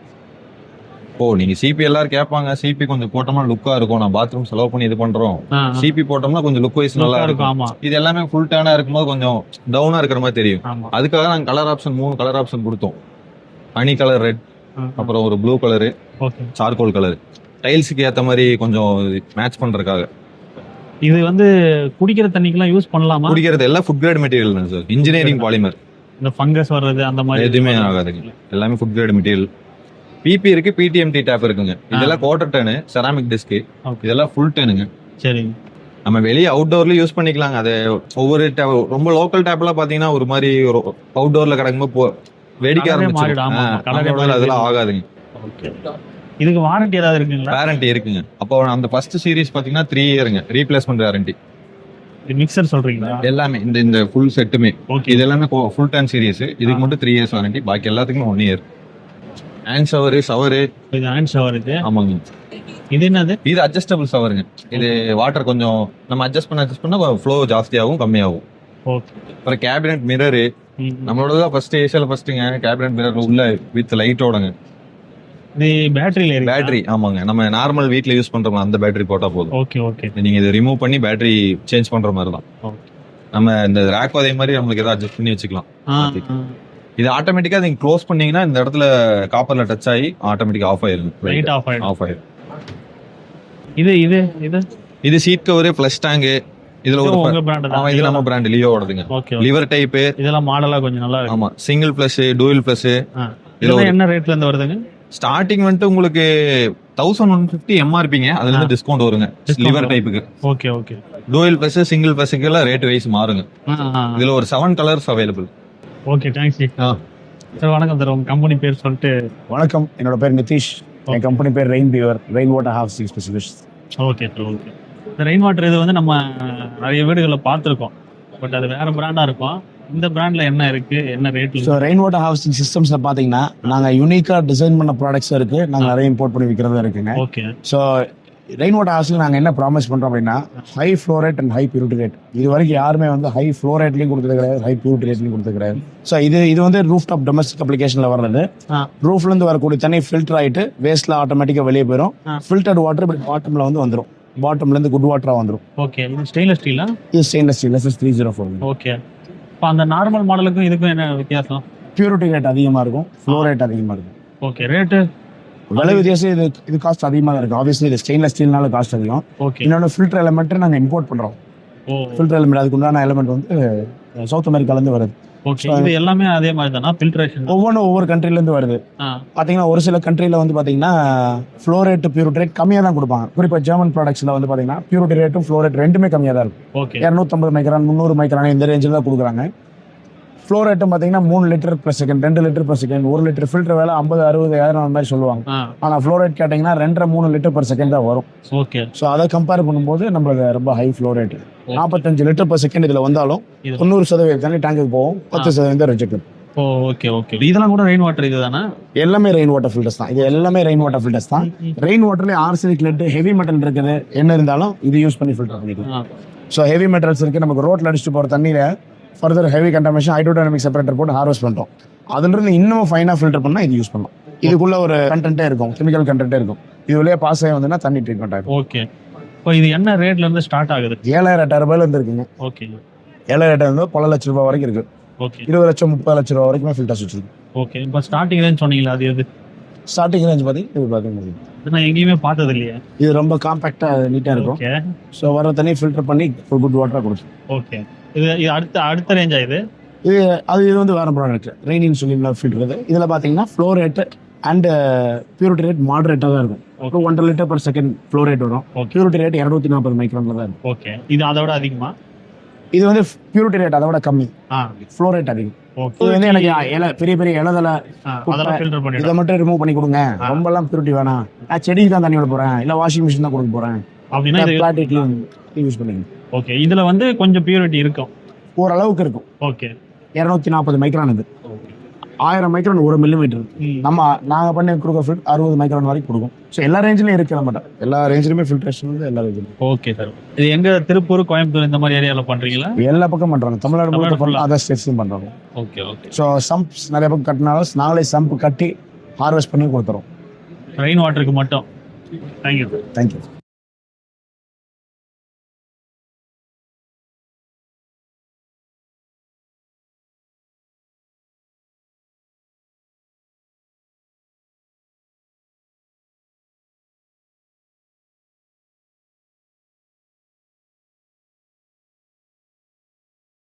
இப்போ நீங்க சிபி எல்லாரும் கேட்பாங்க, சிபி கொஞ்சம் போட்டோம்னா லுக்கா இருக்கும், நான் பாத்ரூம் செலவு பண்ணி இது பண்றோம், சிபி போட்டோம்னா கொஞ்சம் லுக் வைஸ் நல்லா இருக்கும். இது எல்லாமே ஃபுல் டர்னா இருக்கும்போது கொஞ்சம் டவுனா இருக்கிற மாதிரி தெரியும். அதுக்காக நாங்க கலர் ஆப்ஷன் 3 கலர் ஆப்ஷன் கொடுத்தோம். ஹனி கலர் ரெட், அப்புறம் ஒரு ப்ளூ கலரு, சார்கோல் கலர், டைல்ஸுக்கு ஏற்ற மாதிரி கொஞ்சம் மேட்ச் பண்றதுக்காக. இது வந்து குடிக்கிற தண்ணிக்கெல்லாம் யூஸ் பண்ணலாமா? குடிக்கிறது எல்லாம் ஃபுட் கிரேட் மெட்டீரியல் தான் சார், இன்ஜினியரிங் பாலிமர். இந்த ஃபங்கஸ் வர்றது அந்த மாதிரி எதுவுமே ஆகாதுங்க, எல்லாமே ஃபுட் கிரேட் மெட்டீரியல். பிபி இருக்கு, பிடிஎம்டி டேப் இருக்குங்க. இதெல்லாம் குவார்டர் டர்னு செராமிக் டிஸ்க், இதெல்லாம் ஃபுல் டர்னுங்க. சரிங்க. நம்ம வெளியே அவுட்டோர்ல யூஸ் பண்ணிக்கலாங்க. அது ஒவ்வொரு டேப், ரொம்ப லோக்கல் டேப்லாம் பாத்தீங்கன்னா ஒரு மாதிரி அவுட்டோர்ல கிடக்கும்போது வெடிக்க ஆரம்பிச்சிடும், அதெல்லாம் ஆகாதுங்க. இதுக்கு வாரண்டி ஏதாவது இருக்குங்களா? வாரண்டி இருக்குங்க. அப்போ அந்த ஃபர்ஸ்ட் சீரிஸ் பாத்தீங்கன்னா 3 இயருங்க ரீப்ளேஸ்மெண்ட் வாரண்டி. மிக்சர் சொல்றீங்களா? எல்லாமே இந்த ஃபுல் செட்டுமே இது எல்லாமே ஃபுல் டர்ன் சீரிஸ். இதுக்கு மட்டும் 3 இயர்ஸ் வாரண்டி, பாக்கி எல்லாத்துக்குமே 1 இயர். ஹேண்ட் ஷவரு, இது ஹேண்ட் ஷவர். இது ஆமாங்க. இது என்னது? இது அட்ஜஸ்டபிள் ஷவருங்க. இது வாட்டர் கொஞ்சம் நம்ம அட்ஜஸ்ட் பண்ணா ஃப்ளோ ஜாஸ்தியாகும் கம்மியாகும். ஓகே. அப்புறம் கேபினெட் மிரரு நம்மளோட ஃபர்ஸ்ட் ஏசியால ஃபர்ஸ்ட்டுங்க. கேபினெட் மிரர் உள்ள வித் லைட்டோடங்க. இது பேட்டரி? ஆமாங்க. நம்ம நார்மல் வீட்ல யூஸ் பண்றோம் அந்த பேட்டரி போட்டா போதும். Okay okay. நீங்க இதை ரிமூவ் பண்ணி பேட்டரி சேஞ்ச் பண்ற மாதிரி தான். நம்ம இந்த ரேக் அதே மாதிரி நம்மளுக்கு ஏதாவது அட்ஜஸ்ட் பண்ணி வச்சுக்கலாம். இது ஆட்டோமேட்டிக்கா நீங்க க்ளோஸ் பண்ணீங்கன்னா இந்த இடத்துல காப்பர்ல டச் ஆகி ஆட்டோமேட்டிக்கா ஆஃப் ஆயிரும். லைட் ஆஃப் ஆயிரும். இது சீட் கவர் பிளஸ் டேங்க். இதுல ஒரு இது நம்ம பிராண்ட் லியோவோடதுங்க. Liver type. இதெல்லாம் மாடலா கொஞ்சம் நல்லா இருக்கு. ஆமா, சிங்கிள் பிளஸ், டூயல் பிளஸ். இதெல்லாம் என்ன ரேட்ல இருந்து வருதுங்க? ஸ்டார்டிங் வந்துட்டு உங்களுக்கு 1150 எம்ஆர்பிங்க. அதுல இருந்து டிஸ்கவுண்ட் வருங்க லிவர் டைப்புக்கு. Okay okay. Dual plus, single பிளஸ்க்கு எல்லாம் ரேட் வைஸ் மாறுங்க. இதுல ஒரு 7 colours available. Okay, thanks ji. Sir வணக்கம் சார், உங்க கம்பெனி பேர் சொல்லிட்டு. வணக்கம், என்னோட பேர் நிதிஷ். என் கம்பெனி பேர் rain pure, rain water harvesting specialist. Okay sir. Okay. இந்த ரெயின் வாட்டர் இது வந்து நம்ம நிறைய வீடுகளில் பார்த்துருக்கோம், பட் அது வேற பிராண்டா இருக்கும். இந்த பிராண்ட்ல என்ன இருக்கு, என்ன rate? So rain water harvesting சிஸ்டம்ஸ்ல பாத்தீங்கன்னா நாங்க யூனிக்கா டிசைன் பண்ண ப்ராடக்ட்ஸ் இருக்கு, நாங்க நிறைய இம்போர்ட் பண்ணி விற்கிறதா இருக்குங்க. Okay. So rain water harvesting நாங்க என்ன ப்ராமிஸ் பண்றோம் அப்படின்னா high flow rate and high purity rate. இது வரைக்கும் யாருமே வந்து ஹை ஃப்ளோ ரேட்லயும் கொடுத்தது கிடையாது, ஹை பியூரிட்டி ரேட்லயும் கொடுத்தது கிடையாது. ஸோ இது வந்து ரூஃப் டாப் டொமஸ்டிக் அப்ளிகேஷன்ல வர்றது. ரூஃப்ல இருந்து வரக்கூடிய தண்ணி ஃபில்டர் ஆயிட்டு வேஸ்ட்ல ஆட்டோமேட்டிக்கா வெளியே போயிடும். ஃபில்டர்ட் வாட்டர் பாட்டம்ல வந்து வந்துடும், பாட்டம்ல இருந்து குட் வாட்டரா வந்துடும். ஓகே. இது ஸ்டெயின்லெஸ் ஸ்டீலா? இது ஸ்டெயின்லெஸ் ஸ்டீல் SS304. ஓகே. இப்போ அந்த நார்மல் மாடலுக்கும் இதுக்கும் என்ன வித்தியாசம்? பியூரிட்டி ரேட் அதிகமா இருக்கும், ஃப்ளோ ரேட் அதிகமா இருக்கும். ஓகே. ரேட்டு விலை வித்தியாசம். இது காஸ்ட் அதிகமாக தான் இருக்கும். ஆப்வியஸ்லி இது ஸ்டெயின்லெஸ் ஸ்டீல்னால காஸ்ட் அதிகம். ஓகே. இன்னொன்று ஃபில்டர் எலமெண்ட் நாங்கள் இம்போர்ட் பண்ணுறோம். ஃபில்டர் எலமெண்ட் அதுக்கு உண்டான எலமெண்ட் வந்து சவுத் அமெரிக்காலேருந்து வருது. ஓகே. இது எல்லாமே அதே மாதிரி தானா ஃபில்ட்ரேஷன்? ஒவ்வொரு கண்ட்ரிலேருந்து வருது. பார்த்தீங்கன்னா ஒரு சில கண்ட்ரியில் வந்து பார்த்தீங்கன்னா ஃப்ளோ ரேட் பியூரிட்டி ரேட் கம்மியாக தான் கொடுப்பாங்க. குறிப்பாக ஜெர்மன் ப்ராடக்ட்ஸில் வந்து பார்த்தீங்கன்னா பியூரிட்டி ரேட்டும் ஃப்ளோ ரேட் ரெண்டுமே கம்மியாக தான் இருக்கும். ஓகே. 250 மைக்ரான் 300 மைக்ரான் இந்த ரேஞ்சில் தான் கொடுக்குறாங்க. ஃப்ளோ ரேட்டும் பார்த்தீங்கன்னா 3 litre per second, 2 litre per second. 1 litre filter வேலை 50, 60, 1000 அந்த மாதிரி சொல்லுவாங்க. ஆனால் ஃப்ளோ ரேட் கேட்டிங்கன்னா 2.5-3 லிட்டர் per செகண்ட் தான் வரும். ஓகே. ஸோ அதை கம்பேர் பண்ணும்போது நம்மளுக்கு ரொம்ப high flow rate. 45 litre per second இதில் வந்தாலும் 90% தண்ணி டேங்குக்கு போகும், 10% ரிஜெக்ட். Okay okay. இதெல்லாம் கூட ரெயின் வாட்டர் இதுதானா? எல்லாமே ரெயின் வாட்டர் ஃபில்டர்ஸ் தான். இது எல்லாமே ரெயின் வாட்டர் ஃபில்டர்ஸ் தான். ரெயின் வாட்டர்லேயே ஆர்சனிக் லெட், ஹெவி மெட்டல் இருக்குது, என்ன இருந்தாலும் இது யூஸ் பண்ணி ஃபில்டர் பண்ணிக்கலாம். ஸோ ஹெவி மெட்டல்ஸ் இருக்குது, நமக்கு ரோட்டில் அடிச்சுட்டு போகிற தண்ணியில் further heavy contamination hydrodynamic separator போட்டு ஹார்வெஸ்ட் பண்ணுறோம். அதுலேருந்து இன்னும் ஃபைனாக ஃபில்டர் பண்ணால் இது யூஸ் பண்ணலாம். இதுக்குள்ள ஒரு கண்டென்ட்டே இருக்கும், கெமிக்கல் கண்டென்ட்டே இருக்கும். இது வழியாக பாஸ் ஆகி வந்துன்னா தண்ணி ட்ரீட்மெண்ட் ஆகும். ஓகே. இப்போ இது என்ன ரேட்ல இருந்து ஸ்டார்ட் ஆகுது? 7,000 ரூபாயில இருந்து இருக்குங்க. ஓகே. 7,000 இருந்து பல லட்ச ரூபாய் வரைக்கும் இருக்கு. ஓகே. 20 லட்சம் 30 லட்ச ரூபாய் வரைக்கும் ஃபில்டர்ஸ் வச்சிருக்கு. ஓகே. இப்போ ஸ்டார்டிங் ரேஞ்ச் சொன்னீங்களா, அது எது? ஸ்டார்டிங் ரேஞ்ச் பார்த்தீங்கன்னா இது பார்த்தீங்கன்னா இது நான் எங்கேயுமே பார்த்தது இல்லையே. இது ரொம்ப காம்பாக்டா நீட்டா இருக்கும். ஓகே ஸோ வர தண்ணி ஃபில்டர் பண்ணி ஒரு குட் வாட்டரா கொடுக்கும். ஓகே. இது இது அடுத்த ரேஞ்சா இது? இது வந்து வேற ப்ராடக்ட் ரெய்னின்னு சொல்லி ஃபில்டர். இதுல பாத்தீங்கன்னா flow rate and purity rate மாடரேட்டா தான் இருக்கும். 1.5 litre per second flow rate வரும். பியூரிட்டி ரேட் 240 மைக்ரான்ல தான் இருக்கும். ஓகே. இது அதோட அதிகமா? இது வந்து பியூரிட்டி ரேட் அதோட கம்மி, ஃப்ளோ ரேட் அதிகம். இது வந்து எனக்கு பெரிய பெரிய இலதலை இதை மட்டும் ரிமூவ் பண்ணி கொடுங்க, ரொம்ப எல்லாம் பியூரிட்டி வேணாம், நான் செடிக்கு தான் தண்ணி விட போறேன், இல்ல வாஷிங் மிஷின் தான் கொடுக்க போறேன் அப்படின்னா யூஸ் பண்ணிக்கணும். ஓகே. இதுல வந்து கொஞ்சம் பியூரிட்டி இருக்கும், ஓரளவுக்கு இருக்கும். ஓகே. 240 மைக்ரான். இது 1000 மைக்ரான் 1 மில்லிமீட்டர். நாங்க பண்ணி கொடுக்க ஃபில்ட் 60 மைக்ரான் வரைக்கும் கொடுக்கும். ஸோ எல்லா ரேஞ்சிலும் இருக்கு, நம்ம எல்லா ரேஞ்சிலுமே ஃபில்ட்ரேஷன் வந்து எல்லா ரேஞ்சிலும். Okay sir. இது எங்க திருப்பூர், கோயம்புத்தூர் இந்த மாதிரி ஏரியால பண்றீங்களா? எல்லா பக்கம் பண்றாங்க, தமிழ்நாடு முழுக்க அதர் ஸ்டேட்ஸ்லயும் பண்றாங்க. Okay okay. ஸோ சம்ப்ஸ் நிறைய பக்கம் கட்டினாலும் நாங்களே சம்ப் கட்டி ஹார்வெஸ்ட் பண்ணி கொடுத்துறோம். ரெயின் வாட்டருக்கு மட்டும். தேங்க்யூ. தேங்க்யூ.